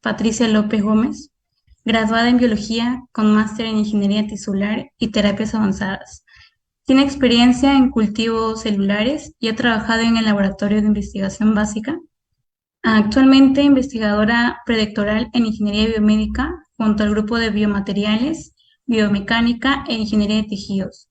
Patricia López Gómez, graduada en biología con máster en ingeniería tisular y terapias avanzadas. Tiene experiencia en cultivos celulares y ha trabajado en el laboratorio de investigación básica. Actualmente investigadora predoctoral en ingeniería biomédica junto al grupo de biomateriales, biomecánica e ingeniería de tejidos.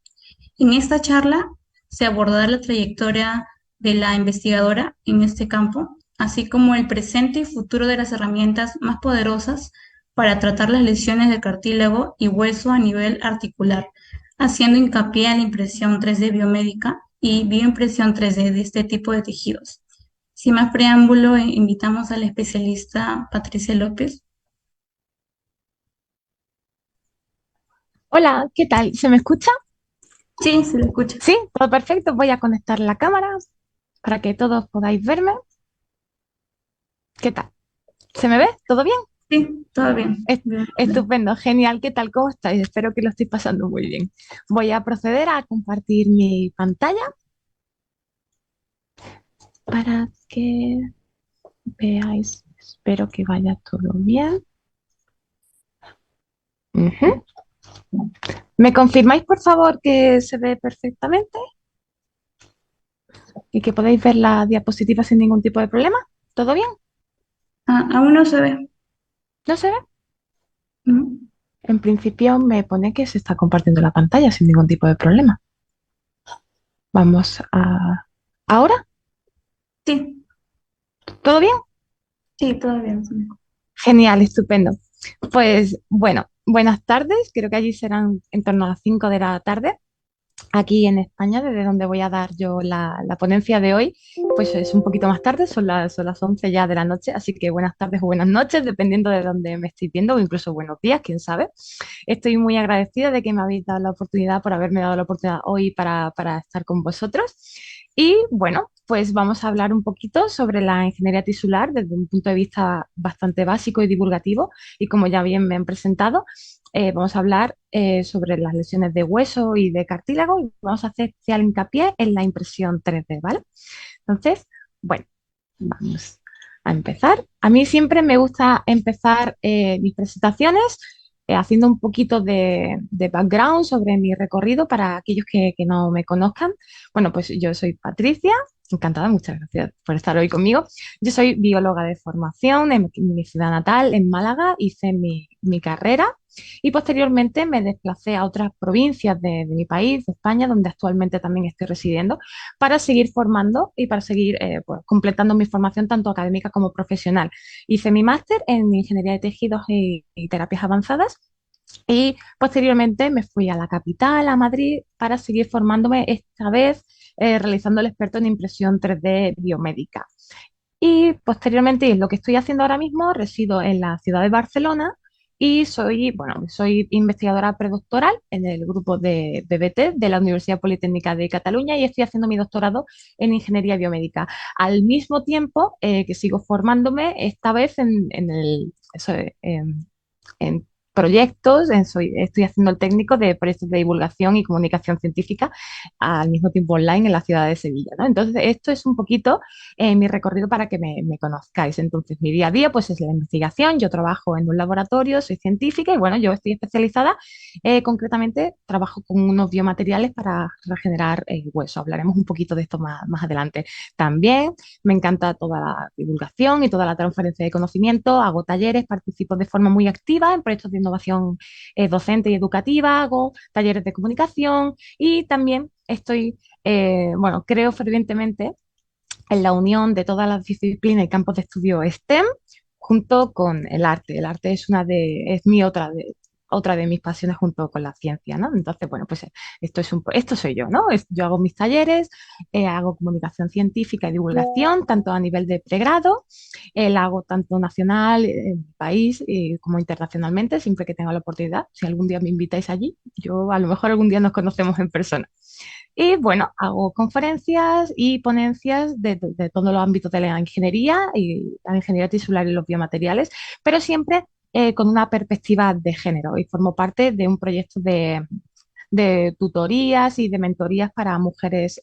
En esta charla se abordará la trayectoria de la investigadora en este campo, así como el presente y futuro de las herramientas más poderosas para tratar las lesiones de cartílago y hueso a nivel articular, haciendo hincapié en la impresión 3D biomédica y bioimpresión 3D de este tipo de tejidos. Sin más preámbulo, invitamos a la especialista Patricia López. Hola, ¿qué tal? ¿Se me escucha? Sí, se lo escucha. Sí, todo perfecto. Voy a conectar la cámara para que todos podáis verme. ¿Qué tal? ¿Se me ve? ¿Todo bien? Sí, todo bien. Es- Estupendo, genial. ¿Qué tal? ¿Cómo estáis? Espero que lo estéis pasando muy bien. Voy a proceder a compartir mi pantalla para que veáis. Espero que vaya todo bien. Ujú. ¿Me confirmáis, por favor, que se ve perfectamente y que podéis ver la diapositiva sin ningún tipo de problema? ¿Todo bien? Aún no se ve. ¿No se ve? Ujú. En principio me pone que se está compartiendo la pantalla sin ningún tipo de problema. Vamos a... ¿Ahora? Sí, ¿Todo bien? sí, todo bien. Sí. Genial, estupendo. Pues bueno, buenas tardes. Creo que allí serán en torno a las 5 de la tarde. Aquí en España, desde donde voy a dar yo la ponencia de hoy, pues es un poquito más tarde, son las 11 ya de la noche, así que buenas tardes o buenas noches, dependiendo de dónde me estoy viendo, o incluso buenos días, quién sabe. Estoy muy agradecida de que me habéis dado la oportunidad, por haberme dado la oportunidad hoy para estar con vosotros. Y bueno, pues vamos a hablar un poquito sobre la ingeniería tisular desde un punto de vista bastante básico y divulgativo. Y como ya bien me han presentado, vamos a hablar sobre las lesiones de hueso y de cartílago y vamos a hacer especial hincapié en la impresión 3D, ¿vale? Entonces, bueno, vamos a empezar. A mí siempre me gusta empezar mis presentaciones haciendo un poquito de background sobre mi recorrido para aquellos que no me conozcan. Bueno, pues yo soy Patricia, encantada, muchas gracias por estar hoy conmigo. Yo soy bióloga de formación en mi ciudad natal, en Málaga, hice mi carrera y posteriormente me desplacé a otras provincias de mi país, de España, donde actualmente también estoy residiendo, para seguir formando y para seguir pues, completando mi formación tanto académica como profesional. Hice mi máster en Ingeniería de Tejidos y Terapias Avanzadas y posteriormente me fui a la capital, a Madrid, para seguir formándome esta vez realizando el experto en impresión 3D biomédica. Y posteriormente, lo que estoy haciendo ahora mismo, resido en la ciudad de Barcelona y soy investigadora predoctoral en el grupo de BBT de la Universidad Politécnica de Cataluña y estoy haciendo mi doctorado en ingeniería biomédica. Al mismo tiempo que sigo formándome, esta vez en proyectos, estoy haciendo el técnico de proyectos de divulgación y comunicación científica al mismo tiempo online en la ciudad de Sevilla, ¿no? Entonces, esto es un poquito mi recorrido para que me conozcáis. Entonces, mi día a día pues es la investigación, yo trabajo en un laboratorio, soy científica y bueno, yo estoy especializada, concretamente trabajo con unos biomateriales para regenerar hueso. Hablaremos un poquito de esto más adelante. También me encanta toda la divulgación y toda la transferencia de conocimiento, hago talleres, participo de forma muy activa en proyectos de innovación docente y educativa, hago talleres de comunicación y también creo fervientemente en la unión de todas las disciplinas y campos de estudio STEM junto con el arte. El arte es otra de mis pasiones junto con la ciencia, ¿no? Entonces, bueno, pues esto soy yo, ¿no? Yo hago mis talleres, hago comunicación científica y divulgación, tanto a nivel de pregrado, la hago tanto nacional, en mi país, como internacionalmente, siempre que tenga la oportunidad. Si algún día me invitáis allí, yo a lo mejor algún día nos conocemos en persona. Y bueno, hago conferencias y ponencias de todos los ámbitos de la ingeniería y la ingeniería tisular y los biomateriales, pero siempre con una perspectiva de género y formo parte de un proyecto de tutorías y de mentorías para mujeres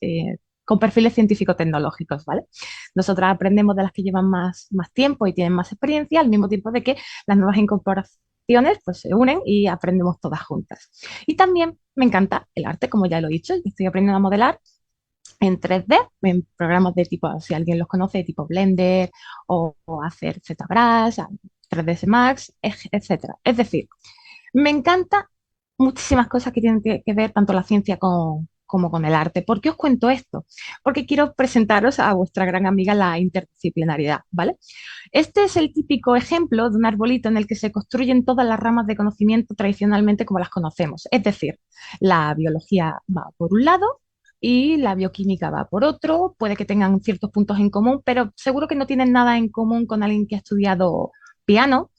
con perfiles científico-tecnológicos, ¿vale? Nosotras aprendemos de las que llevan más tiempo y tienen más experiencia, al mismo tiempo de que las nuevas incorporaciones pues, se unen y aprendemos todas juntas. Y también me encanta el arte, como ya lo he dicho, estoy aprendiendo a modelar en 3D, en programas de tipo, si alguien los conoce, tipo Blender o hacer ZBrush, 3ds Max, etcétera. Es decir, me encanta muchísimas cosas que tienen que ver tanto la ciencia como con el arte. ¿Por qué os cuento esto? Porque quiero presentaros a vuestra gran amiga la interdisciplinariedad, ¿vale? Este es el típico ejemplo de un arbolito en el que se construyen todas las ramas de conocimiento tradicionalmente como las conocemos. Es decir, la biología va por un lado y la bioquímica va por otro. Puede que tengan ciertos puntos en común, pero seguro que no tienen nada en común con alguien que ha estudiado piano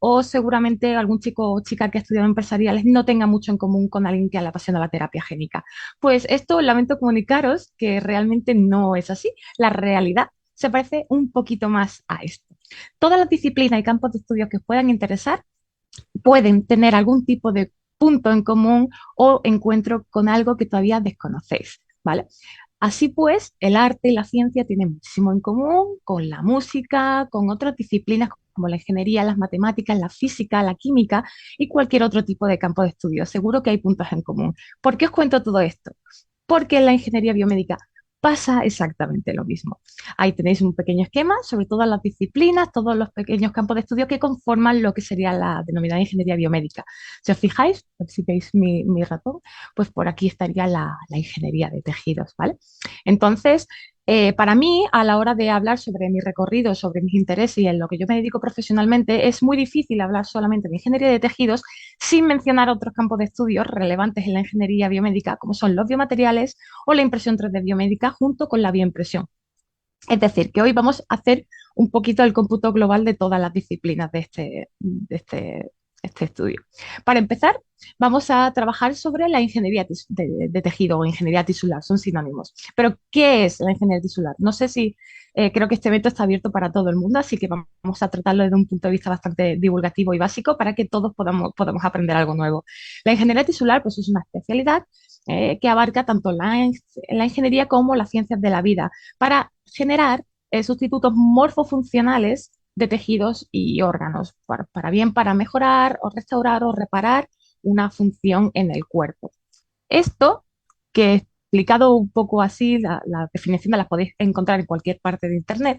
o seguramente algún chico o chica que ha estudiado empresariales no tenga mucho en común con alguien que le apasiona la terapia génica. Pues esto lamento comunicaros que realmente no es así. La realidad se parece un poquito más a esto. Todas las disciplinas y campos de estudio que os puedan interesar pueden tener algún tipo de punto en común o encuentro con algo que todavía desconocéis, ¿vale? Así pues, el arte y la ciencia tienen muchísimo en común con la música, con otras disciplinas como la ingeniería, las matemáticas, la física, la química y cualquier otro tipo de campo de estudio. Seguro que hay puntos en común. ¿Por qué os cuento todo esto? Porque en la ingeniería biomédica pasa exactamente lo mismo. Ahí tenéis un pequeño esquema sobre todas las disciplinas, todos los pequeños campos de estudio que conforman lo que sería la denominada ingeniería biomédica. Si os fijáis, si veis mi ratón, pues por aquí estaría la ingeniería de tejidos, ¿vale? Entonces, para mí, a la hora de hablar sobre mi recorrido, sobre mis intereses y en lo que yo me dedico profesionalmente, es muy difícil hablar solamente de ingeniería de tejidos sin mencionar otros campos de estudios relevantes en la ingeniería biomédica, como son los biomateriales o la impresión 3D biomédica, junto con la bioimpresión. Es decir, que hoy vamos a hacer un poquito el cómputo global de todas las disciplinas de este estudio. Para empezar, vamos a trabajar sobre la ingeniería de tejido o ingeniería tisular, son sinónimos. Pero, ¿qué es la ingeniería tisular? No sé si creo que este evento está abierto para todo el mundo, así que vamos a tratarlo desde un punto de vista bastante divulgativo y básico para que todos podamos aprender algo nuevo. La ingeniería tisular pues, es una especialidad que abarca tanto la ingeniería como las ciencias de la vida para generar sustitutos morfofuncionales de tejidos y órganos, bien para mejorar o restaurar o reparar una función en el cuerpo. Esto, que explicado un poco así, la definición la podéis encontrar en cualquier parte de Internet,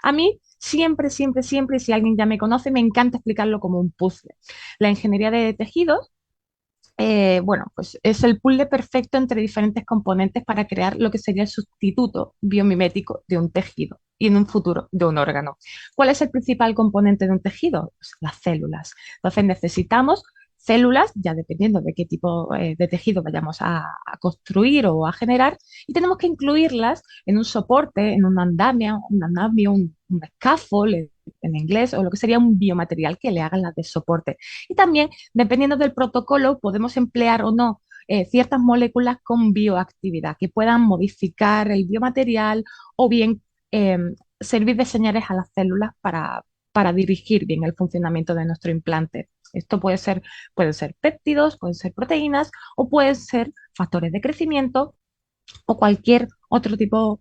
a mí siempre, siempre, siempre, y si alguien ya me conoce, me encanta explicarlo como un puzzle. La ingeniería de tejidos bueno, pues es el puzzle perfecto entre diferentes componentes para crear lo que sería el sustituto biomimético de un tejido y en un futuro de un órgano. ¿Cuál es el principal componente de un tejido? Pues las células. Entonces necesitamos células, ya dependiendo de qué tipo de tejido vayamos a construir o a generar, y tenemos que incluirlas en un soporte, en un andamio, un scaffold en inglés, o lo que sería un biomaterial que le haga las de soporte. Y también dependiendo del protocolo, podemos emplear o no ciertas moléculas con bioactividad que puedan modificar el biomaterial o bien eh, servir de señales a las células para dirigir bien el funcionamiento de nuestro implante. Esto pueden ser péptidos, pueden ser proteínas o pueden ser factores de crecimiento o cualquier otro tipo,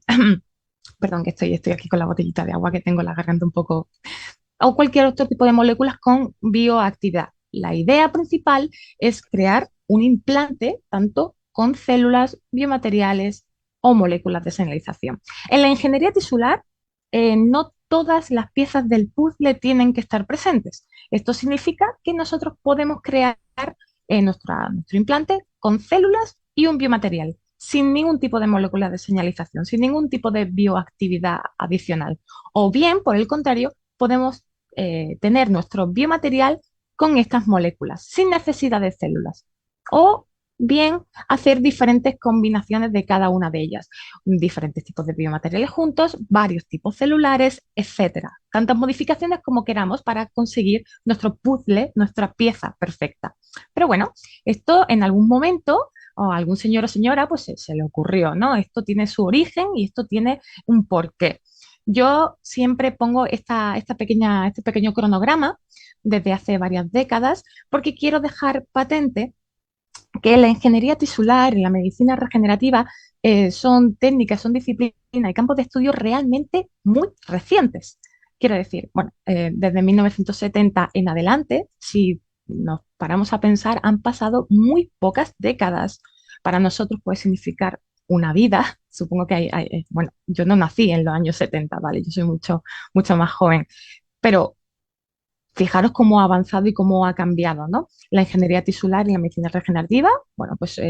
perdón que estoy aquí con la botellita de agua que tengo la garganta un poco o cualquier otro tipo de moléculas con bioactividad. La idea principal es crear un implante tanto con células, biomateriales o moléculas de señalización. En la ingeniería tisular, no todas las piezas del puzzle tienen que estar presentes. Esto significa que nosotros podemos crear nuestro implante con células y un biomaterial, sin ningún tipo de molécula de señalización, sin ningún tipo de bioactividad adicional. O bien, por el contrario, podemos tener nuestro biomaterial con estas moléculas, sin necesidad de células. O bien hacer diferentes combinaciones de cada una de ellas, diferentes tipos de biomateriales juntos, varios tipos celulares, etcétera. Tantas modificaciones como queramos para conseguir nuestro puzzle, nuestra pieza perfecta. Pero bueno, esto en algún momento o a algún señor o señora pues se le ocurrió, ¿no? Esto tiene su origen y esto tiene un porqué. Yo siempre pongo este pequeño cronograma desde hace varias décadas porque quiero dejar patente que la ingeniería tisular y la medicina regenerativa son técnicas, son disciplinas y campos de estudio realmente muy recientes. Quiero decir, bueno, desde 1970 en adelante, si nos paramos a pensar, han pasado muy pocas décadas. Para nosotros puede significar una vida. Supongo que bueno, yo no nací en los años 70, ¿vale? Yo soy mucho más joven, pero fijaros cómo ha avanzado y cómo ha cambiado, ¿no? La ingeniería tisular y la medicina regenerativa, bueno, pues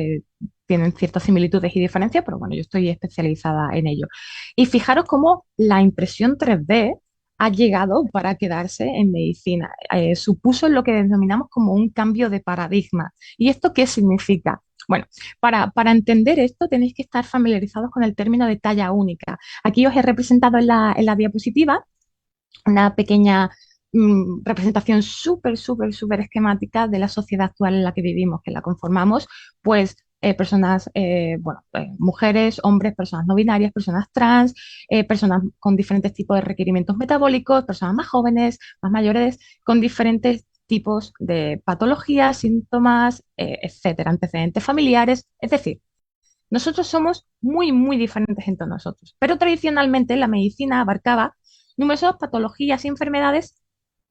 tienen ciertas similitudes y diferencias, pero bueno, yo estoy especializada en ello. Y fijaros cómo la impresión 3D ha llegado para quedarse en medicina. Supuso lo que denominamos como un cambio de paradigma. ¿Y esto qué significa? Bueno, para entender esto tenéis que estar familiarizados con el término de talla única. Aquí os he representado en la diapositiva una pequeña representación súper esquemática de la sociedad actual en la que vivimos, que la conformamos, pues personas, bueno, mujeres, hombres, personas no binarias, personas trans, personas con diferentes tipos de requerimientos metabólicos, personas más jóvenes, más mayores, con diferentes tipos de patologías, síntomas, etcétera, antecedentes familiares, es decir, nosotros somos muy diferentes entre nosotros, pero tradicionalmente la medicina abarcaba numerosas patologías y enfermedades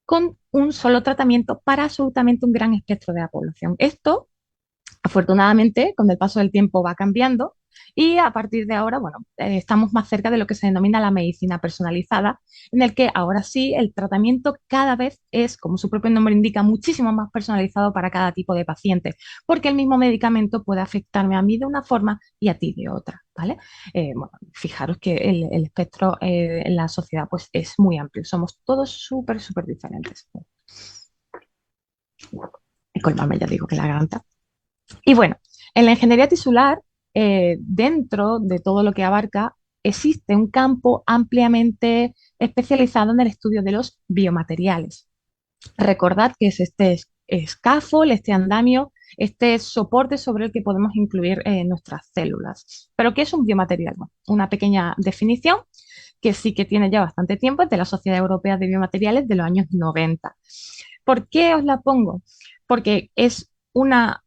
con un solo tratamiento para absolutamente un gran espectro de la población. Esto, afortunadamente, con el paso del tiempo va cambiando y a partir de ahora, bueno, estamos más cerca de lo que se denomina la medicina personalizada, en el que ahora sí el tratamiento cada vez es, como su propio nombre indica, muchísimo más personalizado para cada tipo de paciente, porque el mismo medicamento puede afectarme a mí de una forma y a ti de otra, ¿vale? Bueno, fijaros que el espectro en la sociedad pues es muy amplio, somos todos súper diferentes. Y colmarme, ya digo que la garganta. Y bueno, en la ingeniería tisular, dentro de todo lo que abarca, existe un campo ampliamente especializado en el estudio de los biomateriales. Recordad que es este scaffold, este andamio, este soporte sobre el que podemos incluir nuestras células. ¿Pero qué es un biomaterial? Bueno, una pequeña definición que sí que tiene ya bastante tiempo, es de la Sociedad Europea de Biomateriales de los años 90. ¿Por qué os la pongo? Porque es una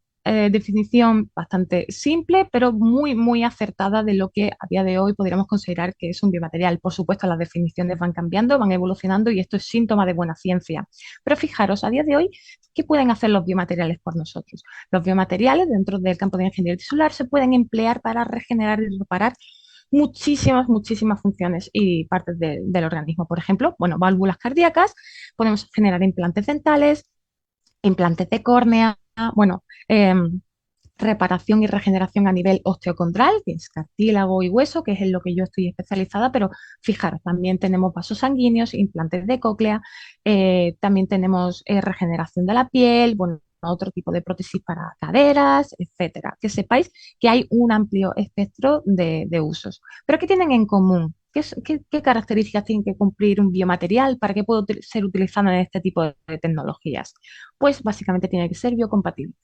definición bastante simple, pero muy acertada de lo que a día de hoy podríamos considerar que es un biomaterial. Por supuesto, las definiciones van cambiando, van evolucionando y esto es síntoma de buena ciencia. Pero fijaros, a día de hoy, ¿qué pueden hacer los biomateriales por nosotros? Los biomateriales dentro del campo de ingeniería tisular se pueden emplear para regenerar y reparar muchísimas funciones y partes del organismo. Por ejemplo, bueno, válvulas cardíacas, podemos generar implantes dentales, implantes de córnea, bueno, reparación y regeneración a nivel osteocondral, que es cartílago y hueso, que es en lo que yo estoy especializada, pero fijaros, también tenemos vasos sanguíneos, implantes de cóclea, también tenemos regeneración de la piel, bueno, otro tipo de prótesis para caderas, etcétera. Que sepáis que hay un amplio espectro de usos. ¿Pero qué tienen en común? ¿Qué características tiene que cumplir un biomaterial para que pueda ser utilizado en este tipo de tecnologías? Pues básicamente tiene que ser biocompatible.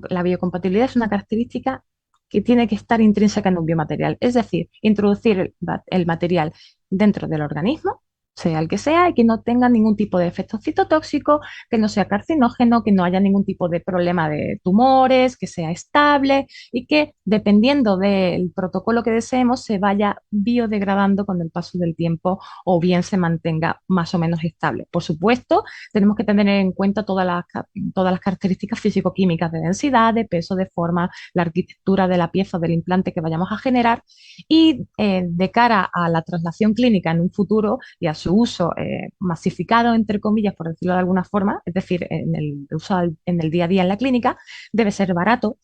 La biocompatibilidad es una característica que tiene que estar intrínseca en un biomaterial, es decir, introducir el material dentro del organismo, sea el que sea, y que no tenga ningún tipo de efecto citotóxico, que no sea carcinógeno, que no haya ningún tipo de problema de tumores, que sea estable y que, dependiendo del protocolo que deseemos, se vaya biodegradando con el paso del tiempo o bien se mantenga más o menos estable. Por supuesto, tenemos que tener en cuenta todas las características físico-químicas de densidad, de peso, de forma, la arquitectura de la pieza o del implante que vayamos a generar y de cara a la traslación clínica en un futuro y a su uso masificado, entre comillas, por decirlo de alguna forma, es decir, en el uso en el día a día en la clínica, debe ser barato,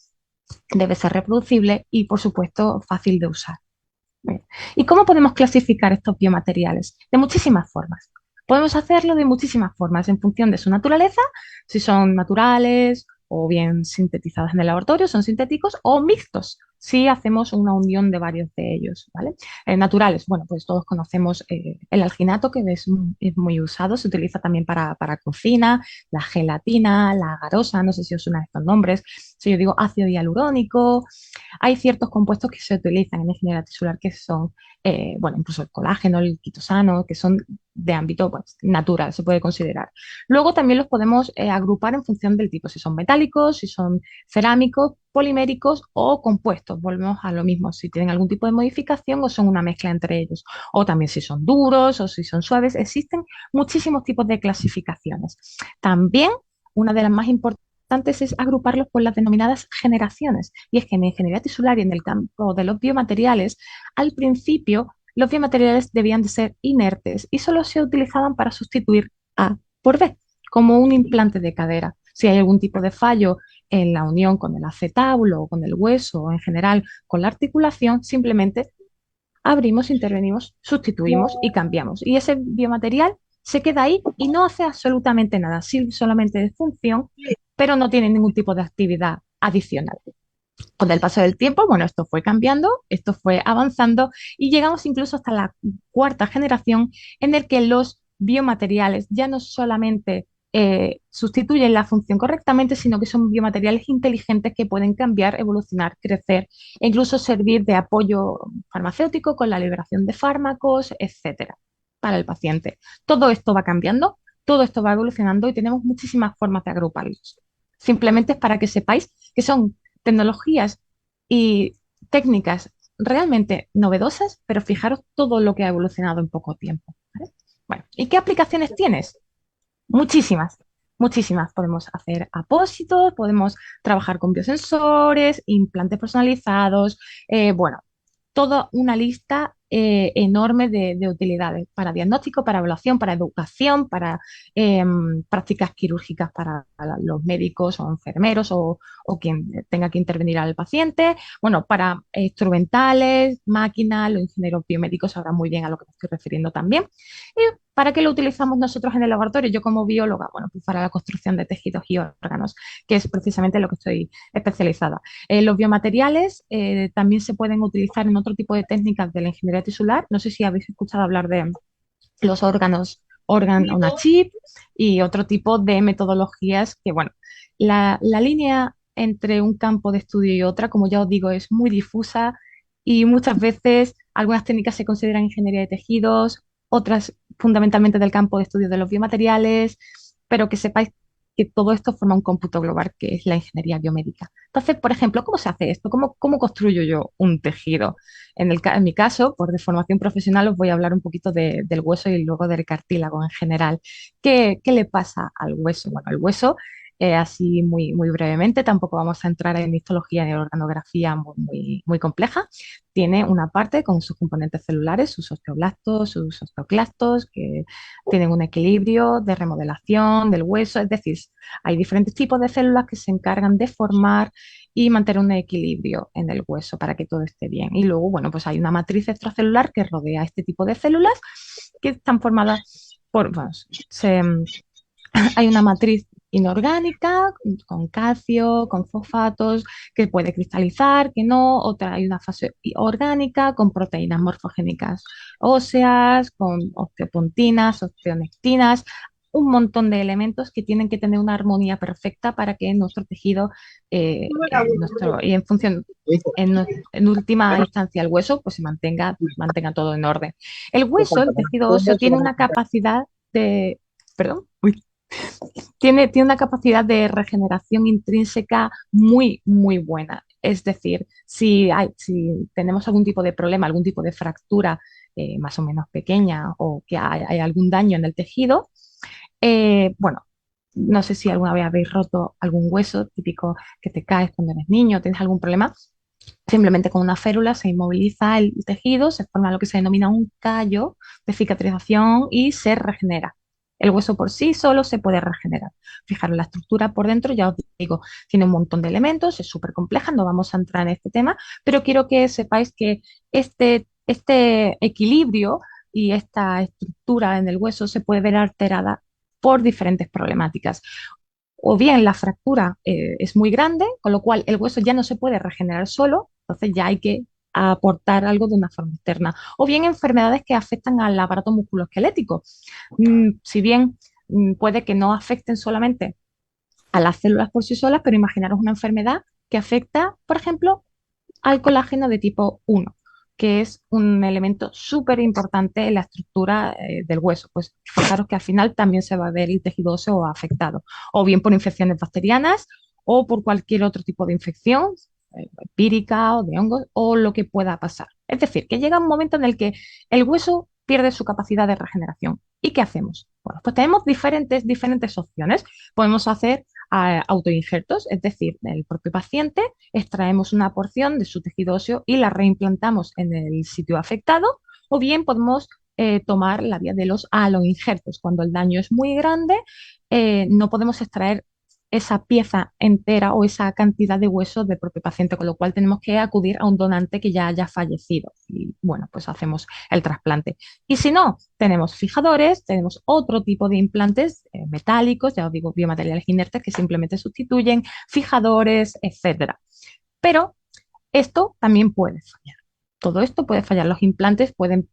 debe ser reproducible y, por supuesto, fácil de usar. Bien. ¿Y cómo podemos clasificar estos biomateriales? De muchísimas formas. Podemos hacerlo de muchísimas formas en función de su naturaleza, si son naturales o bien sintetizadas en el laboratorio, son sintéticos o mixtos, si hacemos una unión de varios de ellos, ¿vale? Naturales, bueno, pues todos conocemos el alginato, que es muy usado, se utiliza también para cocina, la gelatina, la agarosa, no sé si os suenan estos nombres, si yo digo ácido hialurónico, hay ciertos compuestos que se utilizan en ingeniería tisular que son, bueno, incluso el colágeno, el quitosano, que son de ámbito pues, natural, se puede considerar. Luego también los podemos agrupar en función del tipo, si son metálicos, si son cerámicos, poliméricos o compuestos. Volvemos a lo mismo, si tienen algún tipo de modificación o son una mezcla entre ellos, o también si son duros o si son suaves. Existen muchísimos tipos de clasificaciones. También una de las más importantes es agruparlos por las denominadas generaciones. Y es que en ingeniería tisular y en el campo de los biomateriales, al principio los biomateriales debían de ser inertes y solo se utilizaban para sustituir A por B, como un implante de cadera. Si hay algún tipo de fallo en la unión con el acetábulo o con el hueso o en general con la articulación, simplemente abrimos, intervenimos, sustituimos y cambiamos. Y ese biomaterial se queda ahí y no hace absolutamente nada, sirve solamente de función, pero no tiene ningún tipo de actividad adicional. Con el paso del tiempo, bueno, esto fue cambiando, esto fue avanzando y llegamos incluso hasta la cuarta generación en el que los biomateriales ya no solamente sustituyen la función correctamente, sino que son biomateriales inteligentes que pueden cambiar, evolucionar, crecer e incluso servir de apoyo farmacéutico con la liberación de fármacos, etcétera, para el paciente. Todo esto va cambiando, todo esto va evolucionando y tenemos muchísimas formas de agruparlos. Simplemente es para que sepáis que son tecnologías y técnicas realmente novedosas, pero fijaros todo lo que ha evolucionado en poco tiempo. ¿Vale? Bueno, ¿y qué aplicaciones tienes? Muchísimas, muchísimas. Podemos hacer apósitos, podemos trabajar con biosensores, implantes personalizados, bueno, toda una lista enorme de utilidades para diagnóstico, para evaluación, para educación, para prácticas quirúrgicas para los médicos o enfermeros o quien tenga que intervenir al paciente, bueno, para instrumentales, máquinas, los ingenieros biomédicos sabrán muy bien a lo que me estoy refiriendo también. ¿Y para qué lo utilizamos nosotros en el laboratorio? Yo como bióloga, bueno, pues para la construcción de tejidos y órganos, que es precisamente lo que estoy especializada. Los biomateriales también se pueden utilizar en otro tipo de técnicas de la ingeniería tisular. No sé si habéis escuchado hablar de los órganos, organ on a chip y otro tipo de metodologías que, bueno, la línea entre un campo de estudio y otra, como ya os digo, es muy difusa y muchas veces algunas técnicas se consideran ingeniería de tejidos, otras fundamentalmente del campo de estudio de los biomateriales, pero que sepáis que todo esto forma un cómputo global que es la ingeniería biomédica. Entonces, por ejemplo, ¿cómo se hace esto? ¿Cómo construyo yo un tejido? En mi caso, por de formación profesional, os voy a hablar un poquito del hueso y luego del cartílago en general. ¿Qué le pasa al hueso? Bueno, el hueso, así muy brevemente, tampoco vamos a entrar en histología ni organografía muy compleja. Tiene una parte con sus componentes celulares, sus osteoblastos, sus osteoclastos, que tienen un equilibrio de remodelación del hueso, es decir, hay diferentes tipos de células que se encargan de formar y mantener un equilibrio en el hueso para que todo esté bien. Y luego, bueno, pues hay una matriz extracelular que rodea este tipo de células que están formadas por, bueno, hay una matriz inorgánica con calcio, con fosfatos, que puede cristalizar, que no. Otra hay una fase orgánica con proteínas morfogénicas óseas, con osteopontinas, osteonectinas, un montón de elementos que tienen que tener una armonía perfecta para que nuestro tejido, y en función, en última instancia, el hueso, pues se mantenga todo en orden. El hueso, el tejido óseo, tiene una capacidad de, perdón, tiene una capacidad de regeneración intrínseca muy buena. Es decir, si tenemos algún tipo de problema, algún tipo de fractura más o menos pequeña o que hay algún daño en el tejido, bueno, no sé si alguna vez habéis roto algún hueso, típico que te caes cuando eres niño, tienes algún problema. Simplemente con una férula se inmoviliza el tejido, se forma lo que se denomina un callo de cicatrización y se regenera. El hueso por sí solo se puede regenerar. Fijaros, la estructura por dentro, ya os digo, tiene un montón de elementos, es súper compleja, no vamos a entrar en este tema, pero quiero que sepáis que este equilibrio y esta estructura en el hueso se puede ver alterada por diferentes problemáticas. O bien la fractura es muy grande, con lo cual el hueso ya no se puede regenerar solo, entonces ya hay que aportar algo de una forma externa. O bien enfermedades que afectan al aparato musculoesquelético. Si bien puede que no afecten solamente a las células por sí solas, pero imaginaros una enfermedad que afecta, por ejemplo, al colágeno de tipo 1, que es un elemento súper importante en la estructura del hueso. Pues fijaros que al final también se va a ver el tejido óseo afectado, o bien por infecciones bacterianas, o por cualquier otro tipo de infección, empírica o de hongos, o lo que pueda pasar. Es decir, que llega un momento en el que el hueso pierde su capacidad de regeneración. ¿Y qué hacemos? Bueno, pues tenemos diferentes opciones. Podemos hacer autoinjertos, es decir, del propio paciente extraemos una porción de su tejido óseo y la reimplantamos en el sitio afectado, o bien podemos tomar la vía de los aloinjertos. Cuando el daño es muy grande, no podemos extraer esa pieza entera o esa cantidad de hueso del propio paciente, con lo cual tenemos que acudir a un donante que ya haya fallecido y bueno, pues hacemos el trasplante. Y si no, tenemos fijadores, tenemos otro tipo de implantes metálicos, ya os digo, biomateriales inertes que simplemente sustituyen fijadores, etcétera. Pero esto también puede fallar. Todo esto puede fallar. Los implantes pueden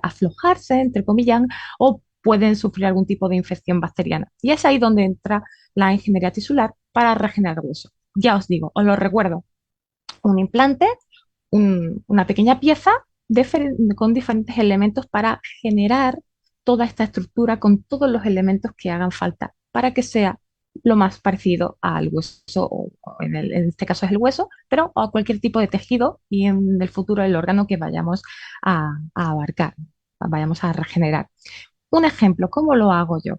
aflojarse, entre comillas, o pueden sufrir algún tipo de infección bacteriana. Y es ahí donde entra la ingeniería tisular para regenerar hueso. Ya os digo, os lo recuerdo, un implante, una pequeña pieza con diferentes elementos para generar toda esta estructura con todos los elementos que hagan falta para que sea lo más parecido al hueso, o en este caso es el hueso, pero a cualquier tipo de tejido y en el futuro el órgano que vayamos a abarcar, vayamos a regenerar. Un ejemplo, ¿cómo lo hago yo?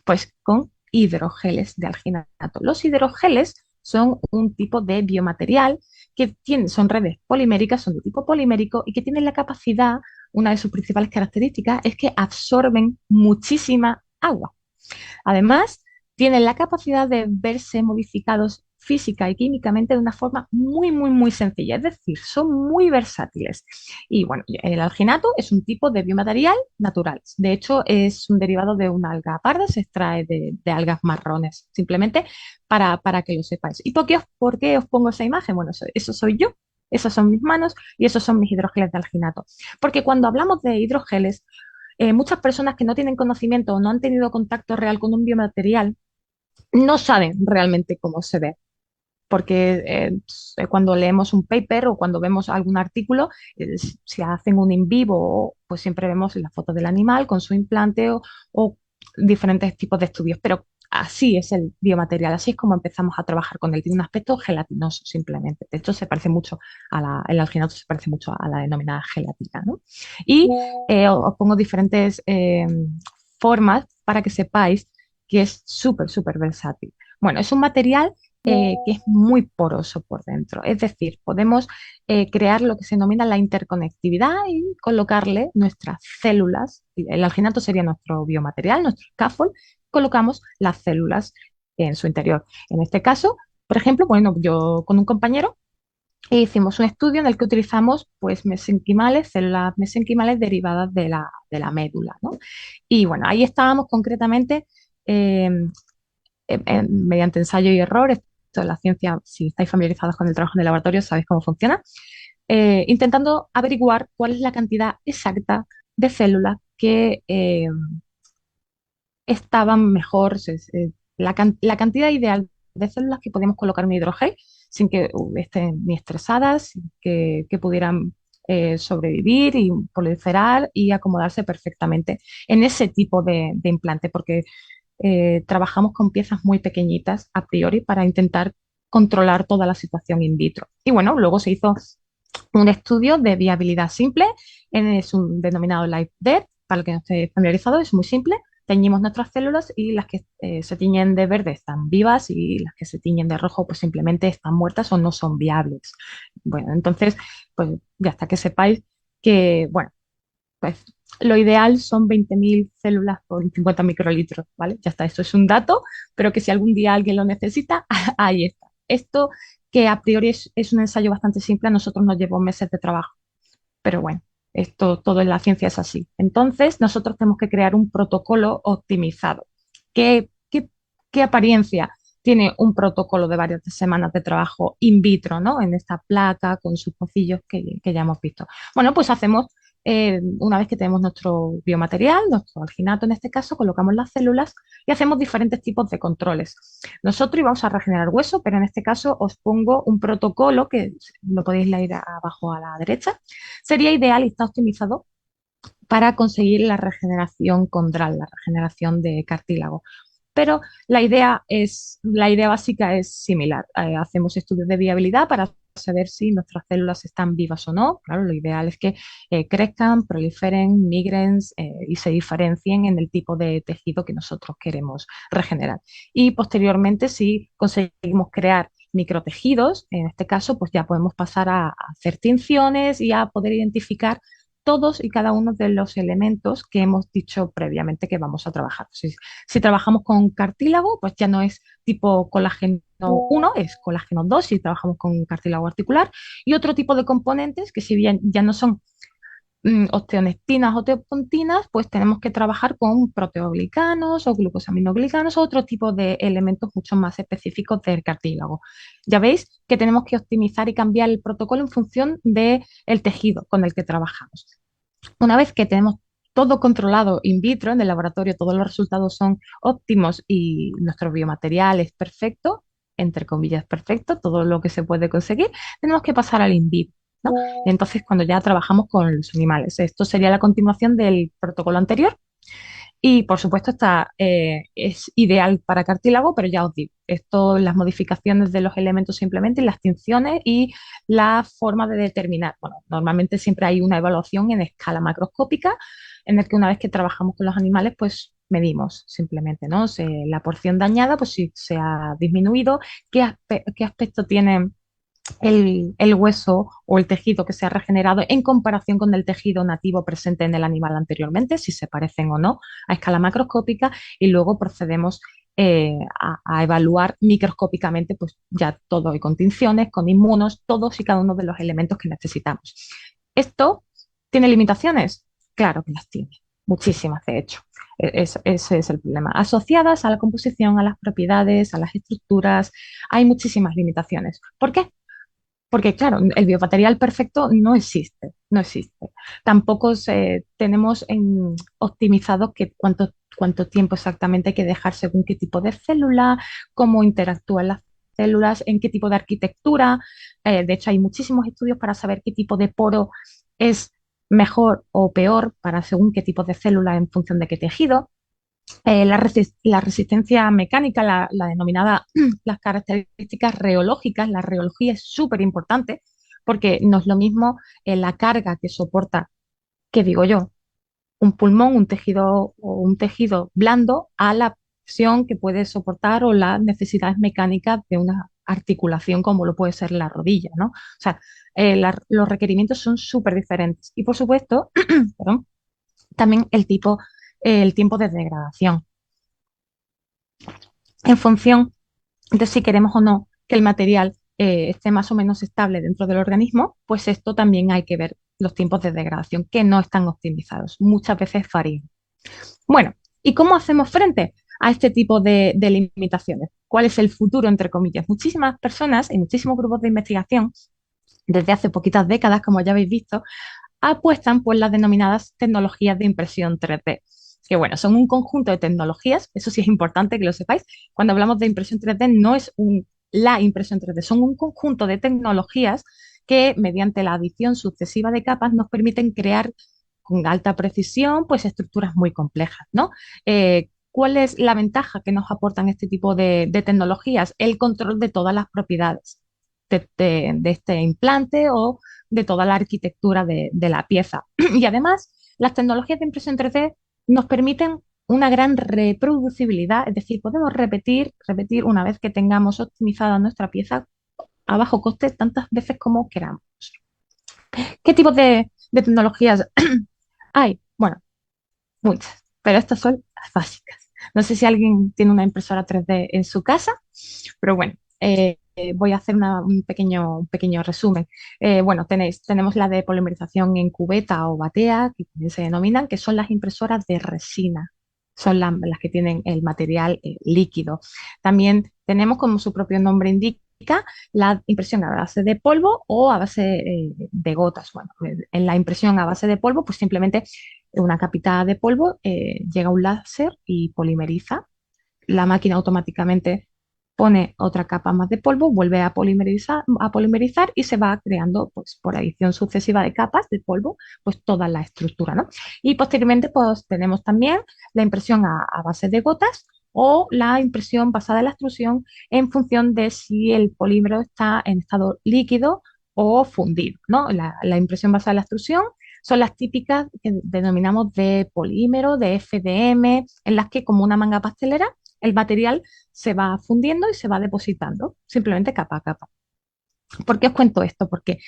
Pues con hidrogeles de alginato. Los hidrogeles son un tipo de biomaterial que son redes poliméricas, son de tipo polimérico y que tienen la capacidad, una de sus principales características es que absorben muchísima agua. Además, tienen la capacidad de verse modificados física y químicamente de una forma muy sencilla, es decir, son muy versátiles. Y bueno, el alginato es un tipo de biomaterial natural. De hecho, es un derivado de una alga parda, se extrae de algas marrones, simplemente para que lo sepáis. ¿Y por qué os pongo esa imagen? Bueno, eso soy yo. Esas son mis manos y esos son mis hidrogeles de alginato. Porque cuando hablamos de hidrogeles, muchas personas que no tienen conocimiento o no han tenido contacto real con un biomaterial no saben realmente cómo se ve. Porque cuando leemos un paper o cuando vemos algún artículo, si hacen un in vivo, pues siempre vemos la foto del animal con su implante o diferentes tipos de estudios. Pero así es el biomaterial, así es como empezamos a trabajar con él. Tiene un aspecto gelatinoso simplemente. De hecho, se parece mucho el alginato se parece mucho a la denominada gelatina, ¿no? Y os pongo diferentes formas para que sepáis que es súper versátil. Bueno, es un material que es muy poroso por dentro. Es decir, podemos crear lo que se denomina la interconectividad y colocarle nuestras células. El alginato sería nuestro biomaterial, nuestro scaffold. Colocamos las células en su interior. En este caso, por ejemplo, bueno, yo con un compañero hicimos un estudio en el que utilizamos pues mesenquimales, células mesenquimales derivadas de la médula, ¿no? Y bueno, ahí estábamos concretamente eh, mediante ensayo y error. Esto es la ciencia, si estáis familiarizados con el trabajo en el laboratorio, sabéis cómo funciona. Intentando averiguar cuál es la cantidad exacta de células que estaban mejor, la cantidad ideal de células que podíamos colocar en hidrogel sin que estén ni estresadas, sin que pudieran sobrevivir y proliferar y acomodarse perfectamente en ese tipo de implante, porque trabajamos con piezas muy pequeñitas a priori para intentar controlar toda la situación in vitro. Y bueno, luego se hizo un estudio de viabilidad simple, es un denominado Live Dead, para el que no esté familiarizado, es muy simple. Teñimos nuestras células y las que se tiñen de verde están vivas y las que se tiñen de rojo pues simplemente están muertas o no son viables. Bueno, entonces, pues ya hasta que sepáis que, bueno, pues lo ideal son 20.000 células por 50 microlitros, ¿vale? Ya está, esto es un dato, pero que si algún día alguien lo necesita, ahí está. Esto que a priori es un ensayo bastante simple, a nosotros nos llevó meses de trabajo, pero bueno, esto todo en la ciencia es así. Entonces, nosotros tenemos que crear un protocolo optimizado. ¿Qué apariencia tiene un protocolo de varias semanas de trabajo in vitro, ¿no? En esta placa con sus pocillos que ya hemos visto? Bueno, pues hacemos una vez que tenemos nuestro biomaterial, nuestro alginato en este caso, colocamos las células y hacemos diferentes tipos de controles. Nosotros íbamos a regenerar hueso, pero en este caso os pongo un protocolo que lo podéis leer abajo a la derecha. Sería ideal y está optimizado para conseguir la regeneración condral, la regeneración de cartílago. pero la idea básica es similar. Hacemos estudios de viabilidad para saber si nuestras células están vivas o no. Claro, lo ideal es que crezcan, proliferen, migren y se diferencien en el tipo de tejido que nosotros queremos regenerar. Y posteriormente, si conseguimos crear microtejidos, en este caso, pues ya podemos pasar a hacer tinciones y a poder identificar todos y cada uno de los elementos que hemos dicho previamente que vamos a trabajar. Si trabajamos con cartílago, pues ya no es tipo colágeno 1, es colágeno 2 si trabajamos con cartílago articular, y otro tipo de componentes que si bien ya no son osteonectinas o teopontinas, pues tenemos que trabajar con proteoglicanos o glucosaminoglicanos o otro tipo de elementos mucho más específicos del cartílago. Ya veis que tenemos que optimizar y cambiar el protocolo en función del tejido con el que trabajamos. Una vez que tenemos todo controlado in vitro, en el laboratorio todos los resultados son óptimos y nuestro biomaterial es perfecto, entre comillas perfecto, todo lo que se puede conseguir, tenemos que pasar al in vivo, ¿no? Entonces, cuando ya trabajamos con los animales, esto sería la continuación del protocolo anterior y por supuesto es ideal para cartílago, pero ya os digo, esto, las modificaciones de los elementos simplemente, las tinciones y la forma de determinar. Bueno, normalmente siempre hay una evaluación en escala macroscópica en el que una vez que trabajamos con los animales, pues medimos simplemente, ¿no? La porción dañada, pues si se ha disminuido, qué aspecto tiene el hueso o el tejido que se ha regenerado en comparación con el tejido nativo presente en el animal anteriormente, si se parecen o no a escala macroscópica, y luego procedemos a evaluar microscópicamente pues ya todo, y con tinciones, con inmunos, todos y cada uno de los elementos que necesitamos. ¿Esto tiene limitaciones? Claro que las tiene, muchísimas de hecho. Ese es el problema. Asociadas a la composición, a las propiedades, a las estructuras, hay muchísimas limitaciones. ¿Por qué? Porque, claro, el biomaterial perfecto no existe, no existe. Tampoco tenemos optimizado cuánto tiempo exactamente hay que dejar según qué tipo de célula, cómo interactúan las células, en qué tipo de arquitectura. De hecho, hay muchísimos estudios para saber qué tipo de poro es mejor o peor para según qué tipo de célula en función de qué tejido. La resistencia mecánica, la denominada, las características reológicas, la reología es súper importante porque no es lo mismo la carga que soporta, que digo yo, un pulmón, un tejido blando a la presión que puede soportar o las necesidades mecánicas de una articulación como lo puede ser la rodilla, ¿no? O sea, los requerimientos son súper diferentes. Y por supuesto, perdón, también el tiempo de degradación en función de si queremos o no que el material esté más o menos estable dentro del organismo, pues esto también hay que ver los tiempos de degradación que no están optimizados. Muchas veces varían. Bueno, ¿y cómo hacemos frente a este tipo de limitaciones? ¿Cuál es el futuro, entre comillas? Muchísimas personas y muchísimos grupos de investigación, desde hace poquitas décadas, como ya habéis visto, apuestan por las denominadas tecnologías de impresión 3D, que bueno, son un conjunto de tecnologías, eso sí es importante que lo sepáis. Cuando hablamos de impresión 3D no es la impresión 3D, son un conjunto de tecnologías que mediante la adición sucesiva de capas nos permiten crear con alta precisión pues estructuras muy complejas, ¿no? ¿Cuál es la ventaja que nos aportan este tipo de tecnologías? El control de todas las propiedades de este implante o de toda la arquitectura de la pieza. Y además, las tecnologías de impresión 3D nos permiten una gran reproducibilidad, es decir, podemos repetir una vez que tengamos optimizada nuestra pieza a bajo coste tantas veces como queramos. ¿Qué tipo de tecnologías hay? Bueno, muchas, pero estas son las básicas. No sé si alguien tiene una impresora 3D en su casa, pero bueno, voy a hacer un pequeño resumen. Bueno, tenemos la de polimerización en cubeta o batea, que también se denominan, que son las impresoras de resina. Son las que tienen el material líquido. También tenemos, como su propio nombre indica, la impresión a base de polvo o a base de gotas. Bueno, en la impresión a base de polvo, pues simplemente una capita de polvo llega un láser y polimeriza. La máquina automáticamente pone otra capa más de polvo, vuelve a polimerizar y se va creando, pues, por adición sucesiva de capas de polvo, pues toda la estructura, ¿no? Y posteriormente, pues tenemos también la impresión a base de gotas, o la impresión basada en la extrusión en función de si el polímero está en estado líquido o fundido, ¿no? La impresión basada en la extrusión son las típicas que denominamos de polímero, de FDM, en las que como una manga pastelera, el material se va fundiendo y se va depositando, simplemente capa a capa. ¿Por qué os cuento esto? Porque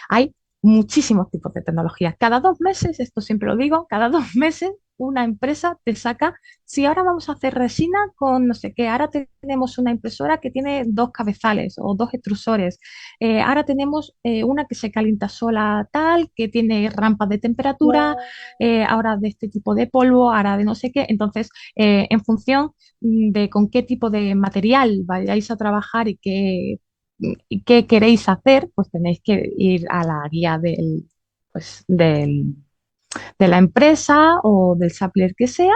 hay muchísimos tipos de tecnologías. Cada 2 meses, esto siempre lo digo, cada 2 meses una empresa te saca, si ahora vamos a hacer resina con no sé qué, ahora tenemos una impresora que tiene dos cabezales o dos extrusores, ahora tenemos una que se calienta sola tal, que tiene rampas de temperatura, ahora de este tipo de polvo, ahora de no sé qué. Entonces, en función de con qué tipo de material vayáis a trabajar y qué queréis hacer, pues tenéis que ir a la guía pues, de la empresa o del supplier que sea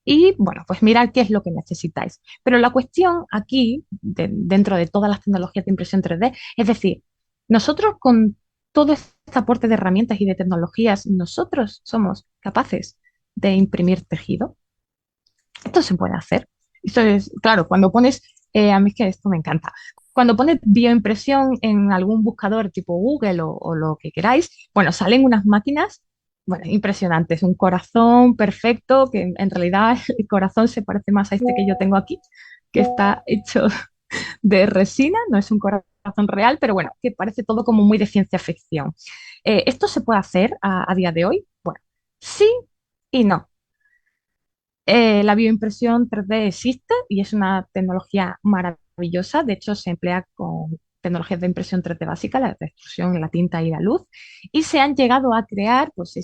y, bueno, pues mirar qué es lo que necesitáis. Pero la cuestión aquí, dentro de todas las tecnologías de impresión 3D, es decir, nosotros con todo este aporte de herramientas y de tecnologías, nosotros somos capaces de imprimir tejido. Esto se puede hacer. Esto es, claro, cuando pones, a mí es que esto me encanta. Cuando pones bioimpresión en algún buscador tipo Google o lo que queráis, bueno, salen unas máquinas, bueno, impresionantes, un corazón perfecto, que en realidad el corazón se parece más a este que yo tengo aquí, que está hecho de resina, no es un corazón real, pero bueno, que parece todo como muy de ciencia ficción. ¿Esto se puede hacer a día de hoy? Bueno, sí y no. La bioimpresión 3D existe y es una tecnología maravillosa. De hecho, se emplea con tecnologías de impresión 3D básica, la de extrusión, la tinta y la luz. Y se han llegado a crear pues,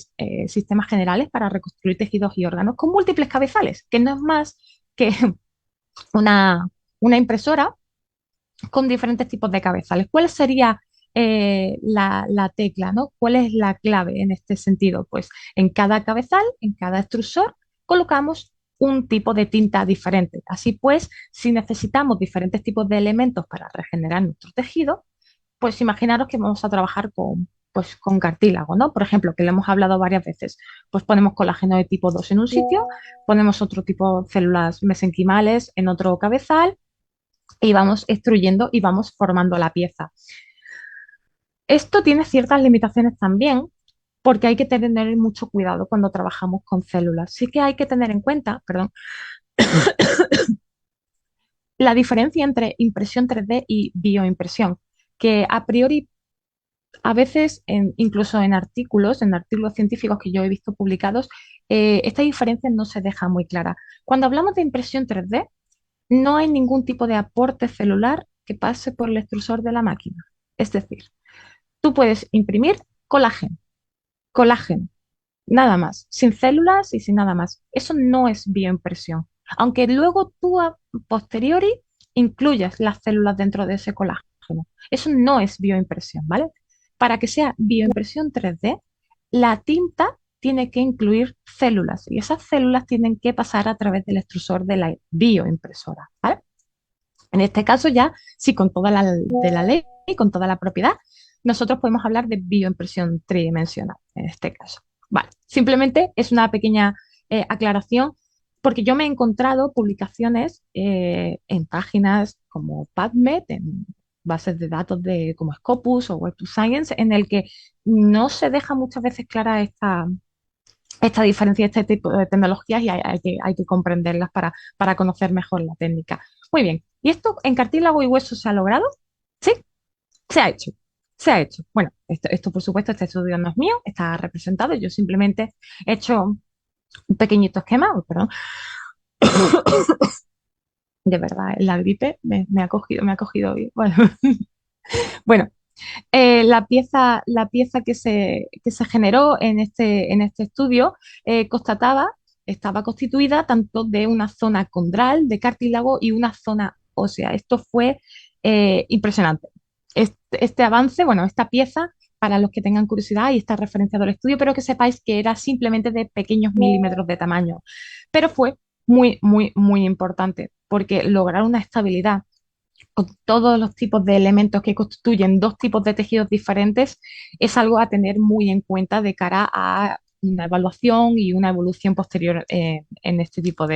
sistemas generales para reconstruir tejidos y órganos con múltiples cabezales, que no es más que una, una impresora con diferentes tipos de cabezales. ¿Cuál sería la tecla, ¿no? ¿Cuál es la clave en este sentido? Pues en cada cabezal, en cada extrusor, colocamos un tipo de tinta diferente. Así pues, si necesitamos diferentes tipos de elementos para regenerar nuestro tejido, pues imaginaros que vamos a trabajar pues, con cartílago, ¿no? Por ejemplo, que lo hemos hablado varias veces. Pues ponemos colágeno de tipo 2 en un sitio, ponemos otro tipo de células mesenquimales en otro cabezal y vamos extruyendo y vamos formando la pieza. Esto tiene ciertas limitaciones también porque hay que tener mucho cuidado cuando trabajamos con células. Sí que hay que tener en cuenta, perdón, la diferencia entre impresión 3D y bioimpresión, que a priori a veces, incluso en artículos científicos que yo he visto publicados, esta diferencia no se deja muy clara. Cuando hablamos de impresión 3D, no hay ningún tipo de aporte celular que pase por el extrusor de la máquina. Es decir, tú puedes imprimir colágeno, colágeno, nada más, sin células y sin nada más. Eso no es bioimpresión. Aunque luego tú a posteriori incluyas las células dentro de ese colágeno. Eso no es bioimpresión, ¿vale? Para que sea bioimpresión 3D, la tinta tiene que incluir células y esas células tienen que pasar a través del extrusor de la bioimpresora, ¿vale? En este caso ya, sí, con toda la ley y con toda la propiedad, nosotros podemos hablar de bioimpresión tridimensional en este caso. Vale, simplemente es una pequeña aclaración porque yo me he encontrado publicaciones en páginas como PubMed, en bases de datos como Scopus o Web2Science, en el que no se deja muchas veces clara esta diferencia, este tipo de tecnologías y hay que comprenderlas para conocer mejor la técnica. Muy bien. ¿Y esto en cartílago y hueso se ha logrado? Sí, se ha hecho. Se ha hecho. Bueno, esto por supuesto, este estudio no es mío, está representado. Yo simplemente he hecho un pequeñito esquema, perdón, de verdad, la gripe me ha cogido bien. Bueno, bueno, la pieza que se generó en este estudio estaba constituida tanto de una zona condral de cartílago y una zona ósea. Esto fue impresionante. Este avance, bueno, esta pieza, para los que tengan curiosidad, y está referenciado al estudio, pero que sepáis que era simplemente de pequeños milímetros de tamaño. Pero fue muy, muy, muy importante porque lograr una estabilidad con todos los tipos de elementos que constituyen dos tipos de tejidos diferentes es algo a tener muy en cuenta de cara a una evaluación y una evolución posterior en este tipo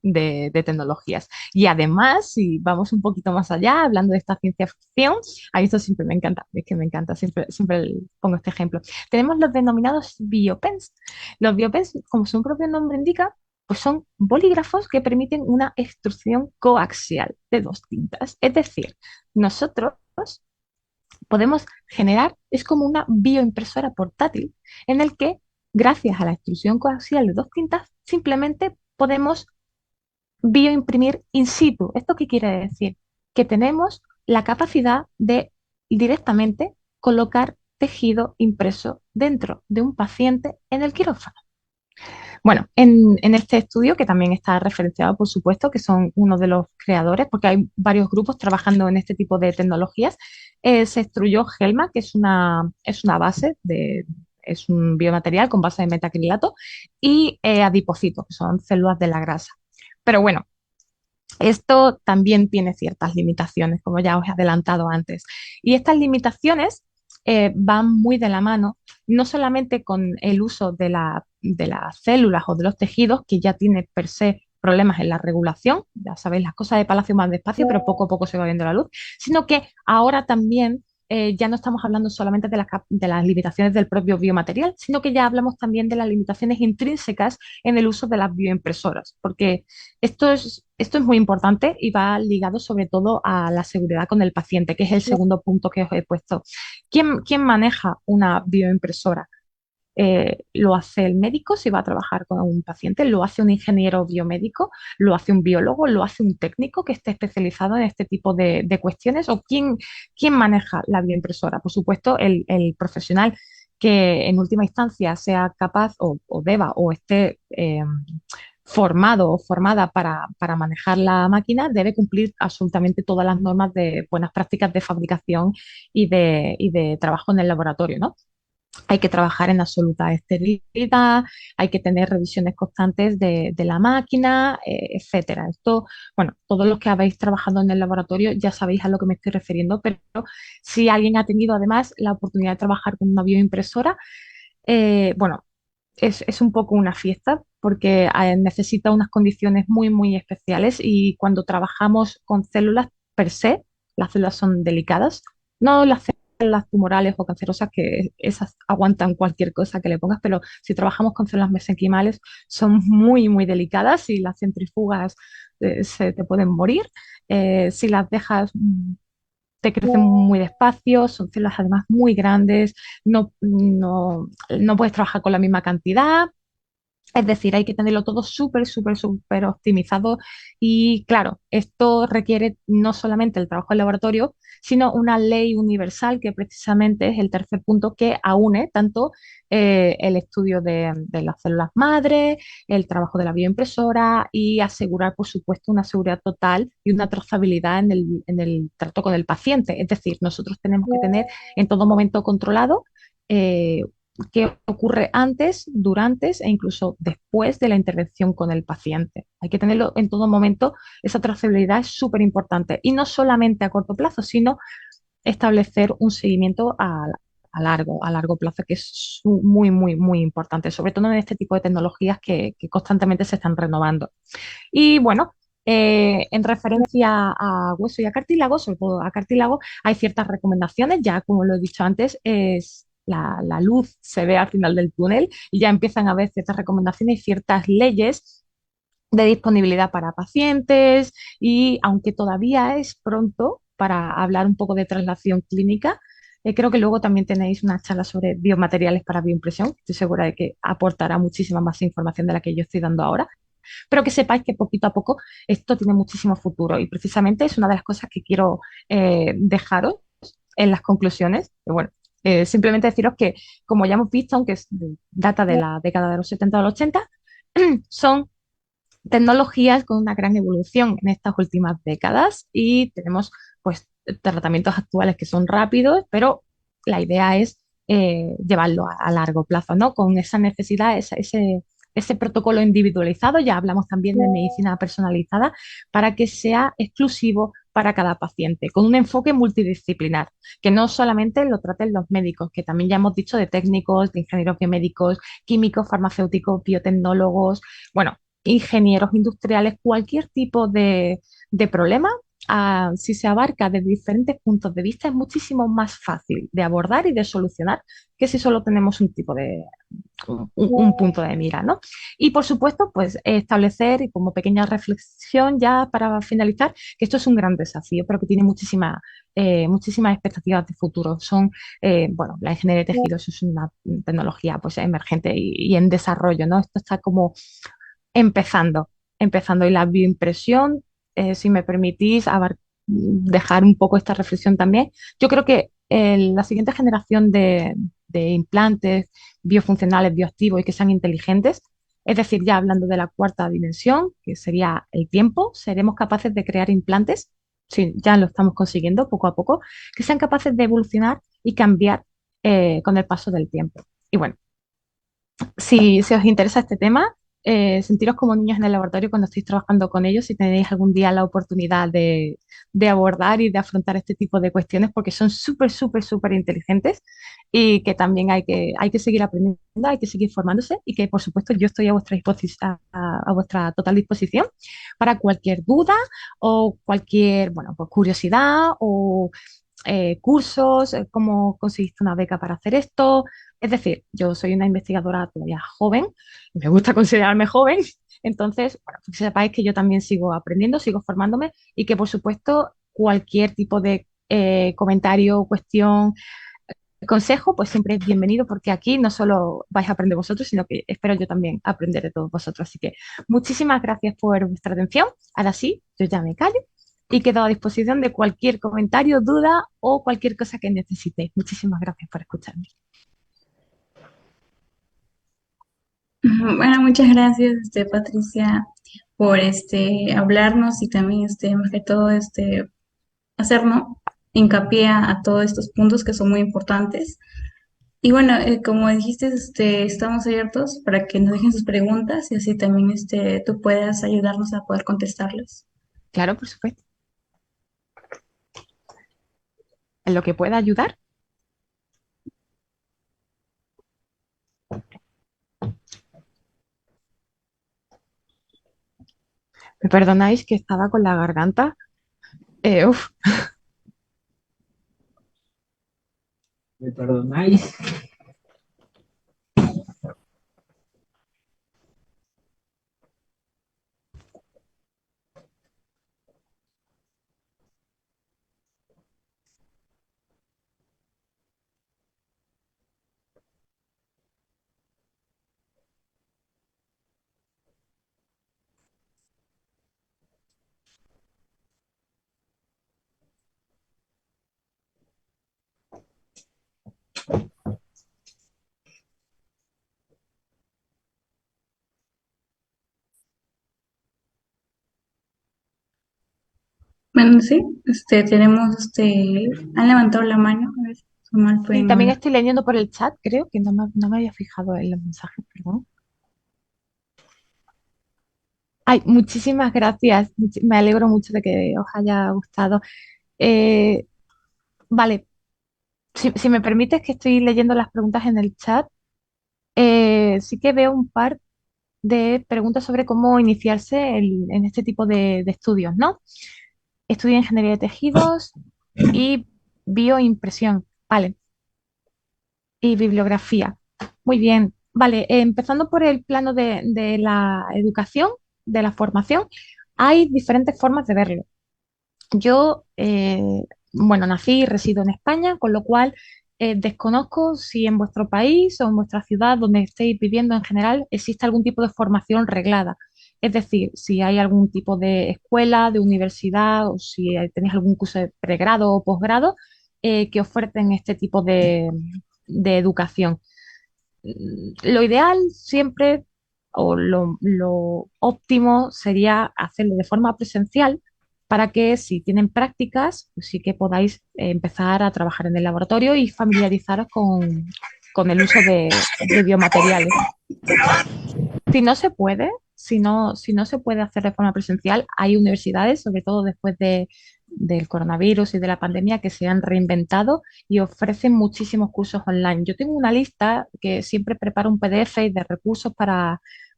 de tecnologías. Y además, si vamos un poquito más allá, hablando de esta ciencia ficción, a mí esto siempre me encanta, es que me encanta, siempre pongo este ejemplo. Tenemos los denominados biopens. Los biopens, como su propio nombre indica, pues son bolígrafos que permiten una extrusión coaxial de dos tintas. Es decir, nosotros podemos generar, es como una bioimpresora portátil en el que, gracias a la extrusión coaxial de dos tintas, simplemente podemos bioimprimir in situ. ¿Esto qué quiere decir? Que tenemos la capacidad de directamente colocar tejido impreso dentro de un paciente en el quirófano. Bueno, en este estudio, que también está referenciado, por supuesto, que son uno de los creadores, porque hay varios grupos trabajando en este tipo de tecnologías, se extruyó GELMA, que es una base es un biomaterial con base de metacrilato, y adipocitos, que son células de la grasa. Pero bueno, esto también tiene ciertas limitaciones, como ya os he adelantado antes. Y estas limitaciones van muy de la mano, no solamente con el uso de las células o de los tejidos, que ya tiene per se problemas en la regulación, ya sabéis, las cosas de Palacio van despacio, pero poco a poco se va viendo la luz, sino que ahora también ya no estamos hablando solamente de las limitaciones del propio biomaterial, sino que ya hablamos también de las limitaciones intrínsecas en el uso de las bioimpresoras, porque esto es muy importante y va ligado sobre todo a la seguridad con el paciente, que es el segundo punto que os he puesto. ¿Quién maneja una bioimpresora? Lo hace el médico si va a trabajar con un paciente, lo hace un ingeniero biomédico, lo hace un biólogo, lo hace un técnico que esté especializado en este tipo de cuestiones, o quién maneja la bioimpresora. Por supuesto, el profesional que en última instancia sea capaz o deba o esté formado o formada para manejar la máquina, debe cumplir absolutamente todas las normas de buenas prácticas de fabricación y de trabajo en el laboratorio, ¿no? Hay que trabajar en absoluta esterilidad, hay que tener revisiones constantes de la máquina, etcétera. Esto, bueno, todos los que habéis trabajado en el laboratorio ya sabéis a lo que me estoy refiriendo, pero si alguien ha tenido además la oportunidad de trabajar con una bioimpresora, bueno, es un poco una fiesta porque necesita unas condiciones muy especiales, y cuando trabajamos con células per se, las células son delicadas, no las células tumorales o cancerosas, que esas aguantan cualquier cosa que le pongas, pero si trabajamos con células mesenquimales son muy delicadas, y las centrifugas se te pueden morir. Si las dejas te crecen muy despacio, son células además muy grandes, no puedes trabajar con la misma cantidad. Es decir, hay que tenerlo todo súper optimizado, y claro, esto requiere no solamente el trabajo en laboratorio, sino una ley universal, que precisamente es el tercer punto, que aúne tanto el estudio de las células madre, el trabajo de la bioimpresora, y asegurar, por supuesto, una seguridad total y una trazabilidad en el trato con el paciente. Es decir, nosotros tenemos que tener en todo momento controlado eh, qué ocurre antes, durante e incluso después de la intervención con el paciente. Hay que tenerlo en todo momento, esa trazabilidad es súper importante, y no solamente a corto plazo, sino establecer un seguimiento a largo plazo, que es muy importante, sobre todo en este tipo de tecnologías que constantemente se están renovando. Y bueno, en referencia a hueso y a cartílago, sobre todo a cartílago, hay ciertas recomendaciones, ya como lo he dicho antes, es la luz se ve al final del túnel, y ya empiezan a haber ciertas recomendaciones y ciertas leyes de disponibilidad para pacientes, y aunque todavía es pronto para hablar un poco de traslación clínica, creo que luego también tenéis una charla sobre biomateriales para bioimpresión. Estoy segura de que aportará muchísima más información de la que yo estoy dando ahora, pero que sepáis que poquito a poco esto tiene muchísimo futuro, y precisamente es una de las cosas que quiero dejaros en las conclusiones. Bueno, simplemente deciros que, como ya hemos visto, aunque data de la década de los 70 o los 80, son tecnologías con una gran evolución en estas últimas décadas, y tenemos pues tratamientos actuales que son rápidos, pero la idea es llevarlo a largo plazo, ¿no? Con esa necesidad, ese protocolo individualizado, ya hablamos también de medicina personalizada, para que sea exclusivo para cada paciente, con un enfoque multidisciplinar, que no solamente lo traten los médicos, que también ya hemos dicho de técnicos, de ingenieros biomédicos, químicos, farmacéuticos, biotecnólogos, bueno, ingenieros industriales, cualquier tipo de problema, si se abarca desde diferentes puntos de vista, es muchísimo más fácil de abordar y de solucionar que si solo tenemos un tipo de, un punto de mira, ¿no? Y por supuesto, pues establecer, y como pequeña reflexión ya para finalizar, que esto es un gran desafío, pero que tiene muchísimas expectativas de futuro. Bueno, la ingeniería de tejidos es una tecnología pues emergente y en desarrollo, ¿no? Esto está como empezando, empezando. Y la bioimpresión, si me permitís dejar un poco esta reflexión también, yo creo que la siguiente generación de implantes biofuncionales, bioactivos y que sean inteligentes, es decir, ya hablando de la cuarta dimensión, que sería el tiempo, seremos capaces de crear implantes, sí, ya lo estamos consiguiendo poco a poco, que sean capaces de evolucionar y cambiar con el paso del tiempo. Y bueno, si os interesa este tema, sentiros como niños en el laboratorio cuando estéis trabajando con ellos, si tenéis algún día la oportunidad de abordar y de afrontar este tipo de cuestiones, porque son súper, súper, súper inteligentes y que también hay que seguir aprendiendo, hay que seguir formándose y que, por supuesto, yo estoy a vuestra a vuestra total disposición para cualquier duda o cualquier, bueno, pues curiosidad o cursos, cómo conseguiste una beca para hacer esto. Es decir, yo soy una investigadora todavía joven, me gusta considerarme joven, entonces, bueno, pues que sepáis que yo también sigo aprendiendo, sigo formándome y que, por supuesto, cualquier tipo de comentario, cuestión, consejo, pues siempre es bienvenido porque aquí no solo vais a aprender vosotros, sino que espero yo también aprender de todos vosotros. Así que muchísimas gracias por vuestra atención. Ahora sí, yo ya me callo y quedo a disposición de cualquier comentario, duda o cualquier cosa que necesitéis. Muchísimas gracias por escucharme. Bueno, muchas gracias, Patricia, por hablarnos y también más que todo hacernos hincapié a todos estos puntos que son muy importantes. Y bueno, como dijiste, estamos abiertos para que nos dejen sus preguntas y así también tú puedas ayudarnos a poder contestarlas. Claro, por supuesto. En lo que pueda ayudar. Me perdonáis que estaba con la garganta. Uf. ¿Me perdonáis? Bueno, sí, han levantado la mano, a ver, si mal Y pueden también hablar. estoy leyendo por el chat, creo que no me había fijado en los mensajes, perdón. Ay, muchísimas gracias. Me alegro mucho de que os haya gustado. Eh, vale, si me permites que estoy leyendo las preguntas en el chat, sí que veo un par de preguntas sobre cómo iniciarse en este tipo de estudios, ¿no? Estudio ingeniería de tejidos y bioimpresión. Vale, y bibliografía. Muy bien. Vale, empezando por el plano de la educación, de la formación, hay diferentes formas de verlo. Yo, bueno, nací y resido en España, con lo cual desconozco si en vuestro país o en vuestra ciudad donde estéis viviendo en general existe algún tipo de formación reglada. Es decir, si hay algún tipo de escuela, de universidad o si tenéis algún curso de pregrado o posgrado que oferten este tipo de educación. Lo ideal siempre o lo óptimo sería hacerlo de forma presencial para que si tienen prácticas, pues sí que podáis empezar a trabajar en el laboratorio y familiarizaros con el uso de biomateriales. Si no se puede, si no se puede hacer de forma presencial, hay universidades, sobre todo después del coronavirus y de la pandemia, que se han reinventado y ofrecen muchísimos cursos online. Yo tengo una lista que siempre preparo un PDF de recursos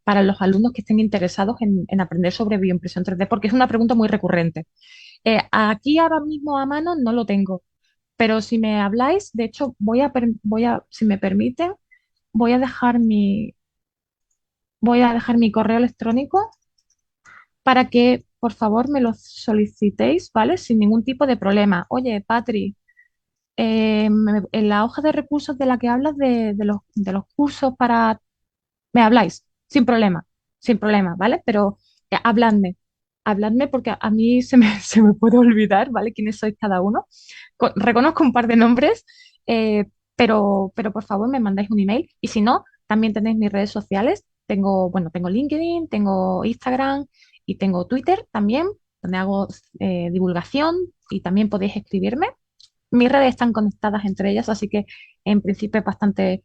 para los alumnos que estén interesados en aprender sobre bioimpresión 3D, porque es una pregunta muy recurrente. Aquí ahora mismo a mano no lo tengo, pero si me habláis, de hecho, si me permiten, voy a dejar voy a dejar mi correo electrónico para que, por favor, me lo solicitéis, ¿vale? Sin ningún tipo de problema. Oye, Patri, en la hoja de recursos de la que hablas de los cursos para... Me habláis, sin problema, ¿vale? Pero habladme, habladme porque a mí se me puede olvidar, ¿vale? Quiénes sois cada uno. Reconozco un par de nombres, pero por favor me mandáis un email y si no, también tenéis mis redes sociales. Tengo, bueno, tengo LinkedIn, tengo Instagram y tengo Twitter también, donde hago divulgación y también podéis escribirme. Mis redes están conectadas entre ellas, así que en principio es bastante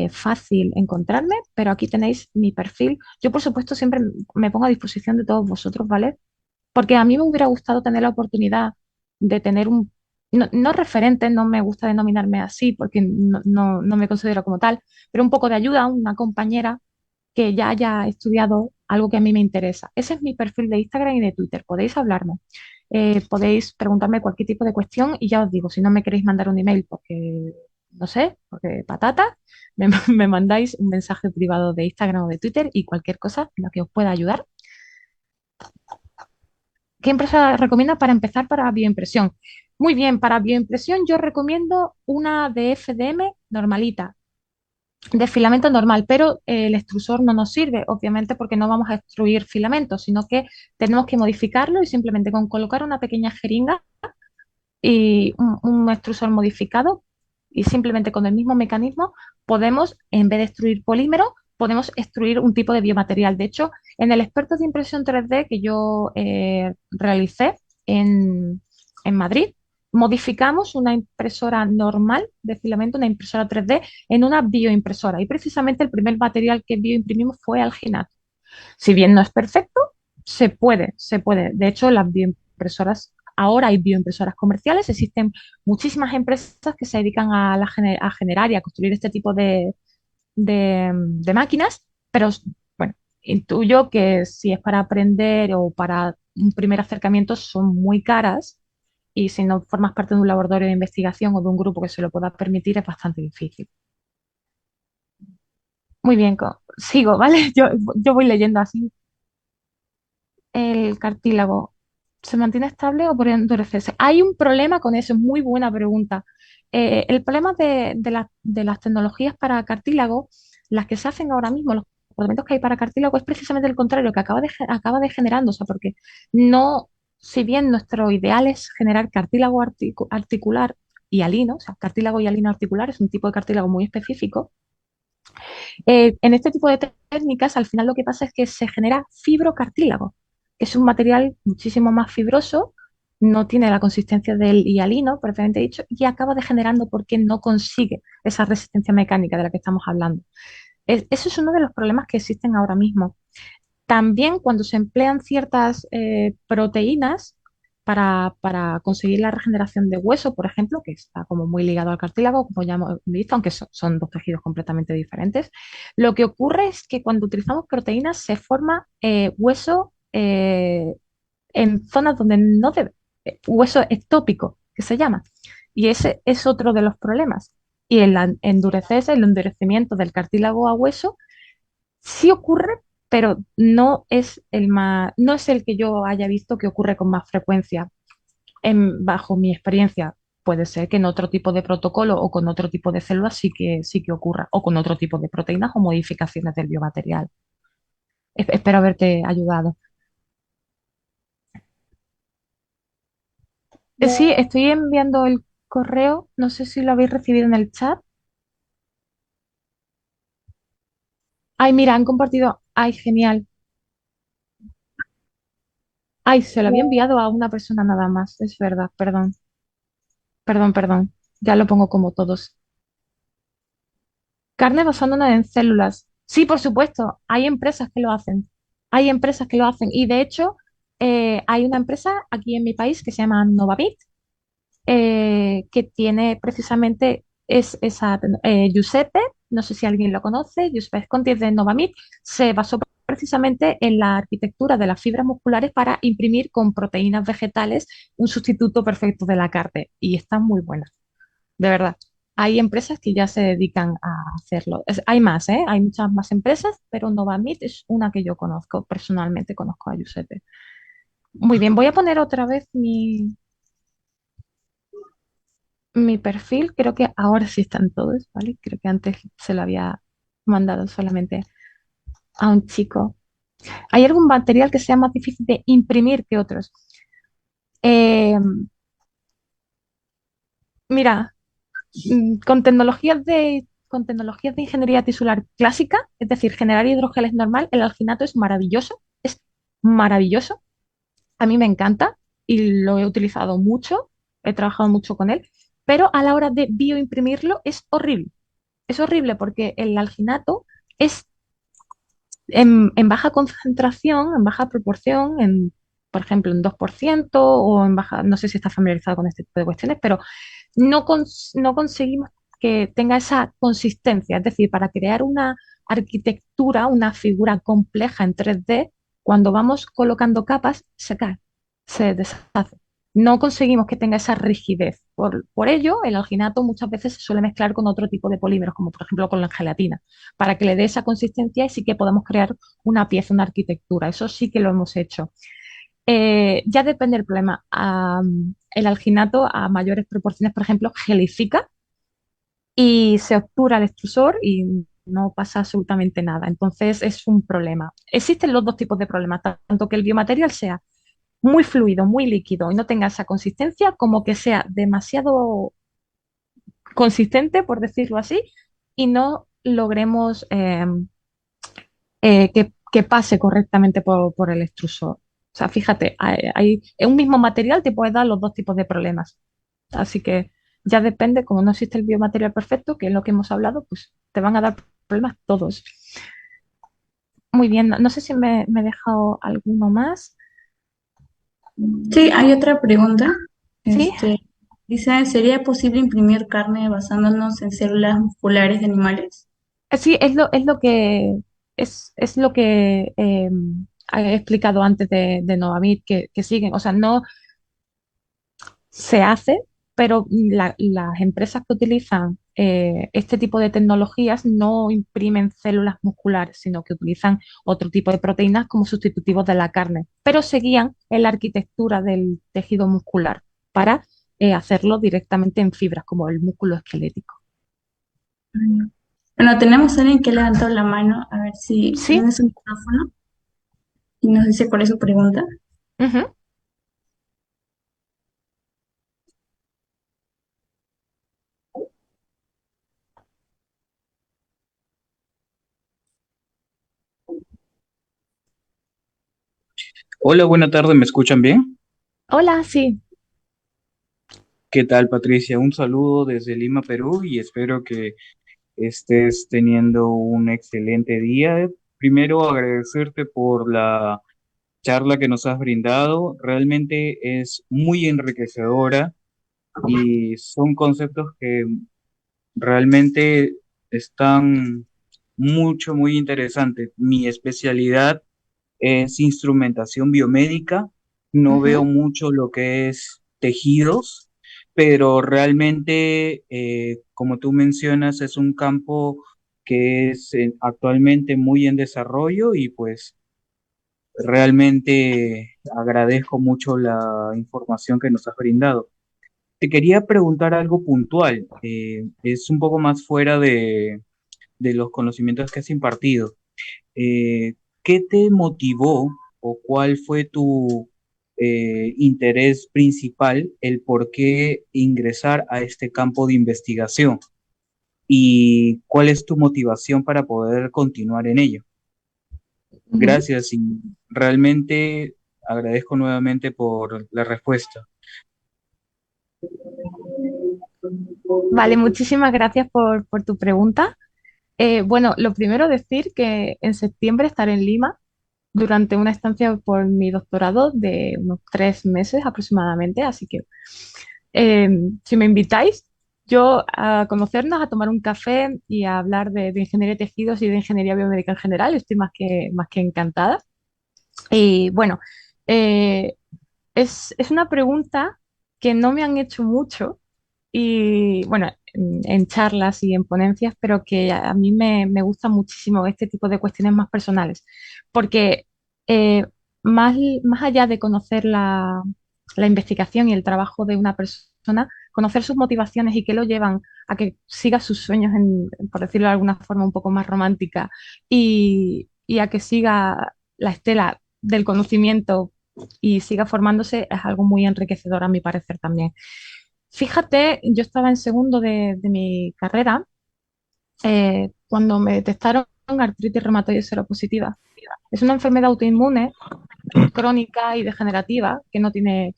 fácil encontrarme, pero aquí tenéis mi perfil. Yo, por supuesto, siempre me pongo a disposición de todos vosotros, ¿vale? Porque a mí me hubiera gustado tener la oportunidad de tener no referente, no me gusta denominarme así porque no me considero como tal, pero un poco de ayuda, una compañera que ya haya estudiado algo que a mí me interesa. Ese es mi perfil de Instagram y de Twitter. Podéis hablarme, podéis preguntarme cualquier tipo de cuestión y ya os digo, si no me queréis mandar un email porque, no sé, porque patata, me mandáis un mensaje privado de Instagram o de Twitter y cualquier cosa en la que os pueda ayudar. ¿Qué empresa recomienda para empezar para bioimpresión? Muy bien, para bioimpresión yo recomiendo una de FDM normalita, de filamento normal, pero el extrusor no nos sirve, obviamente, porque no vamos a extruir filamentos, sino que tenemos que modificarlo y simplemente con colocar una pequeña jeringa y un extrusor modificado y simplemente con el mismo mecanismo podemos, en vez de extruir polímero, podemos extruir un tipo de biomaterial. De hecho, en el experto de impresión 3D que yo realicé en Madrid, modificamos una impresora normal de filamento, una impresora 3D, en una bioimpresora. Y precisamente el primer material que bioimprimimos fue alginato. Si bien no es perfecto, se puede. De hecho, las bioimpresoras, ahora hay bioimpresoras comerciales, existen muchísimas empresas que se dedican a generar y a construir este tipo de máquinas, pero bueno, intuyo que si es para aprender o para un primer acercamiento son muy caras y si no formas parte de un laboratorio de investigación o de un grupo que se lo pueda permitir es bastante difícil. Muy bien, sigo, ¿vale? Yo voy leyendo así. El cartílago se mantiene estable o puede endurecerse. Hay un problema con eso, es muy buena pregunta. El problema de las tecnologías para cartílago, las que se hacen ahora mismo, los tratamientos que hay para cartílago, es precisamente el contrario, que acaba degenerando, o sea, porque no, si bien nuestro ideal es generar cartílago articular y alino, o sea, cartílago y alino articular es un tipo de cartílago muy específico, en este tipo de técnicas, al final lo que pasa es que se genera fibrocartílago, que es un material muchísimo más fibroso, no tiene la consistencia del hialino, previamente dicho, y acaba degenerando porque no consigue esa resistencia mecánica de la que estamos hablando. Eso es uno de los problemas que existen ahora mismo. También cuando se emplean ciertas proteínas para conseguir la regeneración de hueso, por ejemplo, que está como muy ligado al cartílago, como ya hemos visto, aunque son dos tejidos completamente diferentes, lo que ocurre es que cuando utilizamos proteínas se forma hueso en zonas donde no debe, hueso ectópico, que se llama. Y ese es otro de los problemas. Y el endurecimiento del cartílago a hueso sí ocurre, pero no es el que yo haya visto que ocurre con más frecuencia. Bajo mi experiencia, puede ser que en otro tipo de protocolo o con otro tipo de células sí que ocurra, o con otro tipo de proteínas o modificaciones del biomaterial. Espero haberte ayudado. Sí, estoy enviando el correo, no sé si lo habéis recibido en el chat. Ay, mira, han compartido. Ay, genial. Ay, se lo había enviado a una persona nada más, es verdad, perdón. Perdón. Ya lo pongo como todos. Carne basándonos en células. Sí, por supuesto, hay empresas que lo hacen. Hay empresas que lo hacen. Y de hecho, hay una empresa aquí en mi país que se llama Novamit, que tiene precisamente Giuseppe, no sé si alguien lo conoce, Giuseppe Conti es de Novamit, se basó precisamente en la arquitectura de las fibras musculares para imprimir con proteínas vegetales un sustituto perfecto de la carne y están muy buenas, de verdad. Hay empresas que ya se dedican a hacerlo. Hay más, ¿eh? Hay muchas más empresas, pero Novamit es una que yo conozco, personalmente conozco a Giuseppe. Muy bien, voy a poner otra vez mi perfil. Creo que ahora sí están todos, ¿vale? Creo que antes se lo había mandado solamente a un chico. ¿Hay algún material que sea más difícil de imprimir que otros? Eh, Mira, con tecnologías de ingeniería tisular clásica, es decir, generar hidrogeles normal, el alginato es maravilloso. A mí me encanta y lo he utilizado mucho, he trabajado mucho con él, pero a la hora de bioimprimirlo es horrible. Es horrible porque el alginato es en baja concentración, en baja proporción, por ejemplo, en 2% o en baja, no sé si está familiarizado con este tipo de cuestiones, pero no conseguimos que tenga esa consistencia. Es decir, para crear una arquitectura, una figura compleja en 3D, cuando vamos colocando capas, se cae, se deshace. No conseguimos que tenga esa rigidez. Por ello, el alginato muchas veces se suele mezclar con otro tipo de polímeros, como por ejemplo con la gelatina, para que le dé esa consistencia y sí que podamos crear una pieza, una arquitectura. Eso sí que lo hemos hecho. Ya depende del problema. El alginato a mayores proporciones, por ejemplo, gelifica y se obtura el extrusor y no pasa absolutamente nada. Entonces es un problema. Existen los dos tipos de problemas, tanto que el biomaterial sea muy fluido, muy líquido y no tenga esa consistencia, como que sea demasiado consistente, por decirlo así, y no logremos que pase correctamente por el extrusor. O sea, fíjate, un mismo material te puede dar los dos tipos de problemas. Así que ya depende, como no existe el biomaterial perfecto, que es lo que hemos hablado, pues te van a dar problemas todos. Muy bien, no sé si me he dejado alguno más. Sí, hay otra pregunta. ¿Sí? Este, dice, ¿sería posible imprimir carne basándonos en células musculares de animales? Sí, es lo que he explicado antes de Novamid, que siguen, o sea, no se hace, pero las empresas que utilizan este tipo de tecnologías no imprimen células musculares, sino que utilizan otro tipo de proteínas como sustitutivos de la carne, pero se guían en la arquitectura del tejido muscular para hacerlo directamente en fibras, como el músculo esquelético. Bueno, tenemos a alguien que ha levantado la mano, a ver si Sí. prende su micrófono y nos dice cuál es su pregunta. Ujú. Hola, buena tarde, ¿me escuchan bien? Hola, sí. ¿Qué tal, Patricia? Un saludo desde Lima, Perú, y espero que estés teniendo un excelente día. Primero, agradecerte por la charla que nos has brindado. Realmente es muy enriquecedora y son conceptos que realmente están muy interesantes. Mi especialidad es instrumentación biomédica. No veo Ujú. mucho lo que es tejidos, pero realmente, como tú mencionas, es un campo que es actualmente muy en desarrollo y pues realmente agradezco mucho la información que nos has brindado. Te quería preguntar algo puntual, es un poco más fuera de los conocimientos que has impartido. ¿Qué te motivó o cuál fue tu interés principal, el por qué ingresar a este campo de investigación? ¿Y cuál es tu motivación para poder continuar en ello? Ujú. Gracias y realmente agradezco nuevamente por la respuesta. Vale, muchísimas gracias por tu pregunta. Bueno, lo primero decir que en septiembre estaré en Lima durante una estancia por mi doctorado de unos 3 meses aproximadamente, así que si me invitáis, yo a conocernos, a tomar un café y a hablar de ingeniería de tejidos y de ingeniería biomédica en general. Estoy más que encantada. Y bueno, eh, es una pregunta que no me han hecho mucho y bueno, en charlas y en ponencias, pero que a mí me gusta muchísimo este tipo de cuestiones más personales, porque eh, más, más allá de conocer la investigación y el trabajo de una persona, conocer sus motivaciones y qué lo llevan a que siga sus sueños, por decirlo de alguna forma un poco más romántica, y a que siga la estela del conocimiento y siga formándose, es algo muy enriquecedor a mi parecer también. Fíjate, yo estaba en segundo de mi carrera cuando me detectaron artritis reumatoide seropositiva. Es una enfermedad autoinmune crónica y degenerativa no tiene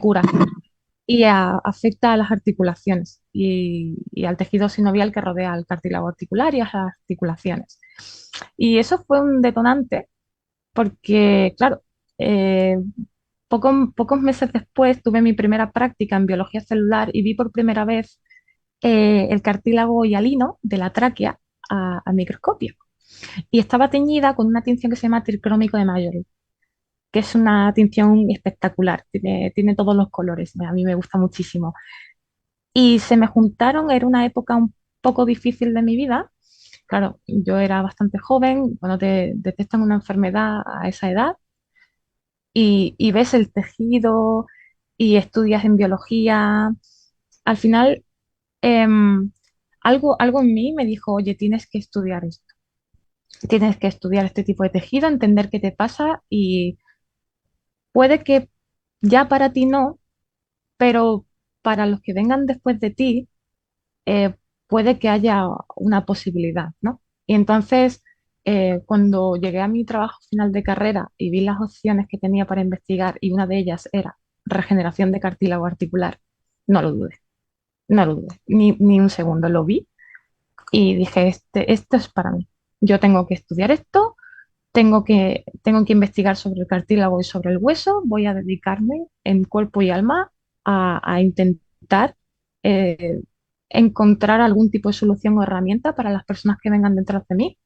cura y afecta a las articulaciones y al tejido sinovial que rodea al cartílago articular y a las articulaciones. Y eso fue un detonante porque, claro, eh, pocos meses después tuve mi primera práctica en biología celular y vi por primera vez el cartílago hialino de la tráquea a microscopio. Y estaba teñida con una tinción que se llama tricrómico de Majorelle, que es una tinción espectacular, tiene todos los colores, a mí me gusta muchísimo. Y se me juntaron, era una época un poco difícil de mi vida. Claro, yo era bastante joven, cuando te detectan una enfermedad a esa edad y ves el tejido y estudias en biología, al final algo en mí me dijo, oye, tienes que estudiar esto, tienes que estudiar este tipo de tejido, entender qué te pasa y puede que ya para ti no, pero para los que vengan después de ti, puede que haya una posibilidad, ¿no? Y entonces, cuando llegué a mi trabajo final de carrera y vi las opciones que tenía para investigar y una de ellas era regeneración de cartílago articular, no lo dudé, no lo dudé, ni un segundo, lo vi y dije, esto es para mí. Yo tengo que estudiar esto, tengo que investigar sobre el cartílago y sobre el hueso, voy a dedicarme en cuerpo y alma a intentar eh, encontrar algún tipo de solución o herramienta para las personas que vengan detrás de mí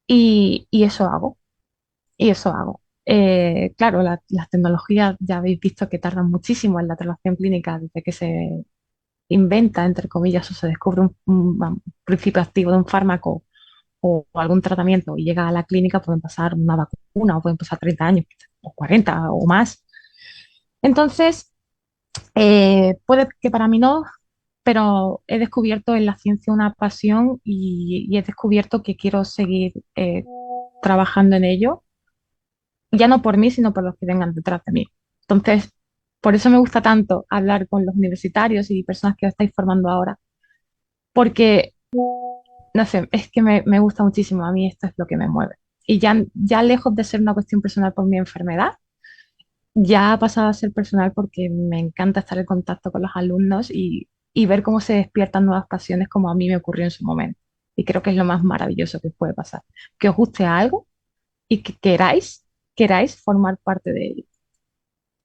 y eso hago, y eso hago. Claro, las tecnologías ya habéis visto que tardan muchísimo en la traslación clínica desde que se inventa, entre comillas, o se descubre un principio activo de un fármaco o algún tratamiento y llega a la clínica, pueden pasar una vacuna o pueden pasar 30 años o 40 o más. Entonces, puede que para mí no, pero he descubierto en la ciencia una pasión y he descubierto que quiero seguir trabajando en ello, ya no por mí, sino por los que vengan detrás de mí. Entonces, por eso me gusta tanto hablar con los universitarios y personas que os estáis formando ahora, porque no sé, es que me gusta muchísimo. A mí esto es lo que me mueve. Y ya lejos de ser una cuestión personal por mi enfermedad, ya ha pasado a ser personal porque me encanta estar en contacto con los alumnos y ver cómo se despiertan nuevas pasiones como a mí me ocurrió en su momento. Y creo que es lo más maravilloso que puede pasar. Que os guste algo y que queráis formar parte de ello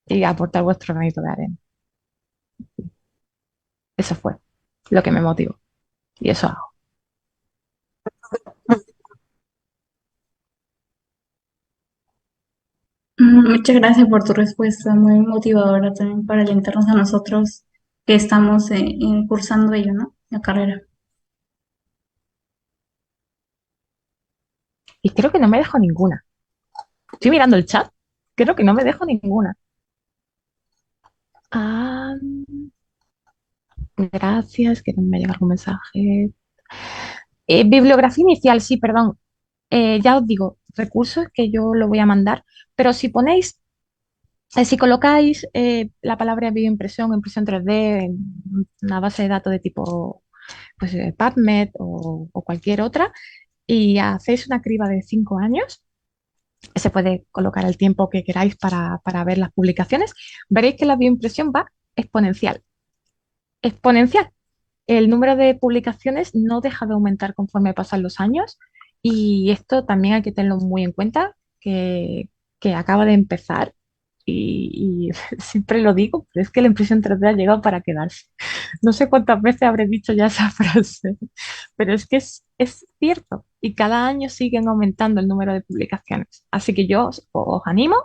y aportar vuestro granito de arena. Eso fue lo que me motivó. Y eso hago. Muchas gracias por tu respuesta, muy motivadora también para alentarnos a nosotros que estamos cursando ello, ¿no? La carrera. Y creo que no me dejo ninguna. Estoy mirando el chat. Creo que no me dejo ninguna. Ah, gracias, que no me llega algún mensaje. Bibliografía inicial, sí, perdón. Ya os digo, recursos que yo lo voy a mandar, pero si ponéis, si colocáis la palabra bioimpresión o impresión 3D en una base de datos de tipo pues, PubMed o cualquier otra y hacéis una criba de 5 años, se puede colocar el tiempo que queráis para ver las publicaciones, veréis que la bioimpresión va exponencial. Exponencial. El número de publicaciones no deja de aumentar conforme pasan los años y esto también hay que tenerlo muy en cuenta, que acaba de empezar y siempre lo digo, pero es que la impresión 3D ha llegado para quedarse. No sé cuántas veces habré dicho ya esa frase, pero es que es cierto y cada año siguen aumentando el número de publicaciones. Así que yo os animo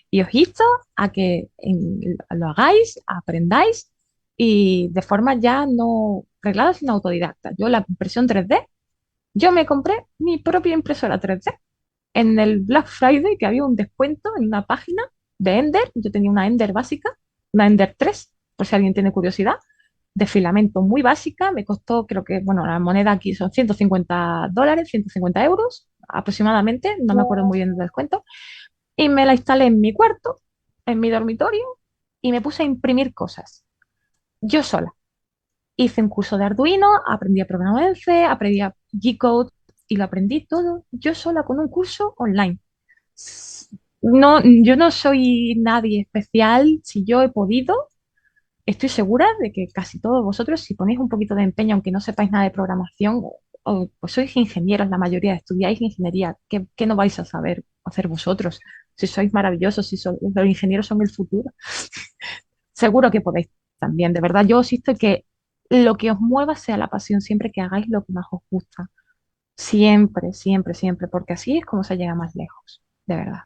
y os insto a que lo hagáis, aprendáis y de forma ya no reglada, sino autodidacta. Yo la impresión 3D, yo me compré mi propia impresora 3D en el Black Friday, que había un descuento en una página de Ender. Yo tenía una Ender básica, una Ender 3 por si alguien tiene curiosidad, de filamento muy básica. Me costó, creo que, bueno, la moneda aquí son $150, 150 euros aproximadamente, no me acuerdo muy bien del descuento. Y me la instalé en mi cuarto, en mi dormitorio, y me puse a imprimir cosas, yo sola. Hice un curso de Arduino, aprendí a programar en C, aprendí a G-Code y lo aprendí todo yo sola con un curso online. No, yo no soy nadie especial. Si yo he podido, estoy segura de que casi todos vosotros, si ponéis un poquito de empeño, aunque no sepáis nada de programación, pues sois ingenieros, la mayoría estudiáis ingeniería, ¿qué no vais a saber hacer vosotros? Si sois maravillosos, si los ingenieros son el futuro, seguro que podéis también. De verdad, yo os insto que lo que os mueva sea la pasión, siempre que hagáis lo que más os gusta. Siempre, siempre, siempre, porque así es como se llega más lejos, de verdad.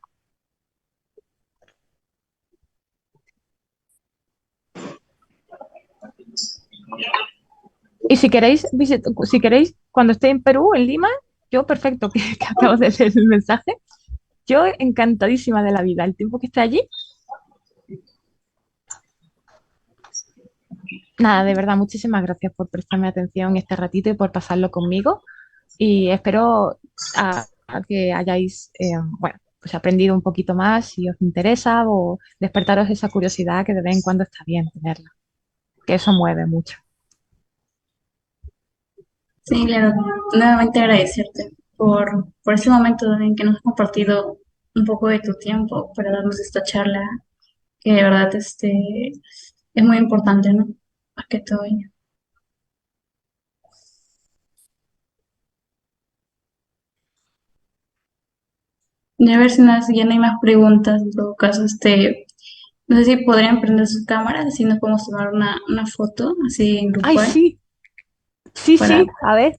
Y si queréis, si queréis, cuando esté en Perú, en Lima, yo perfecto, que acabo de leer el mensaje, yo encantadísima de la vida. El tiempo que esté allí, nada, de verdad, muchísimas gracias por prestarme atención este ratito y por pasarlo conmigo. Y espero a que hayáis, bueno, pues aprendido un poquito más si os interesa o despertaros esa curiosidad que de vez en cuando está bien tenerla, que eso mueve mucho. Sí, claro, nuevamente agradecerte por ese momento en que nos has compartido un poco de tu tiempo para darnos esta charla, que de verdad es muy importante, ¿no? Más que todo. Y a ver si ya no hay más preguntas, en todo caso, no sé si podrían prender sus cámaras, así nos podemos tomar una foto así en Ay, grupal sí, sí, para sí, a ver.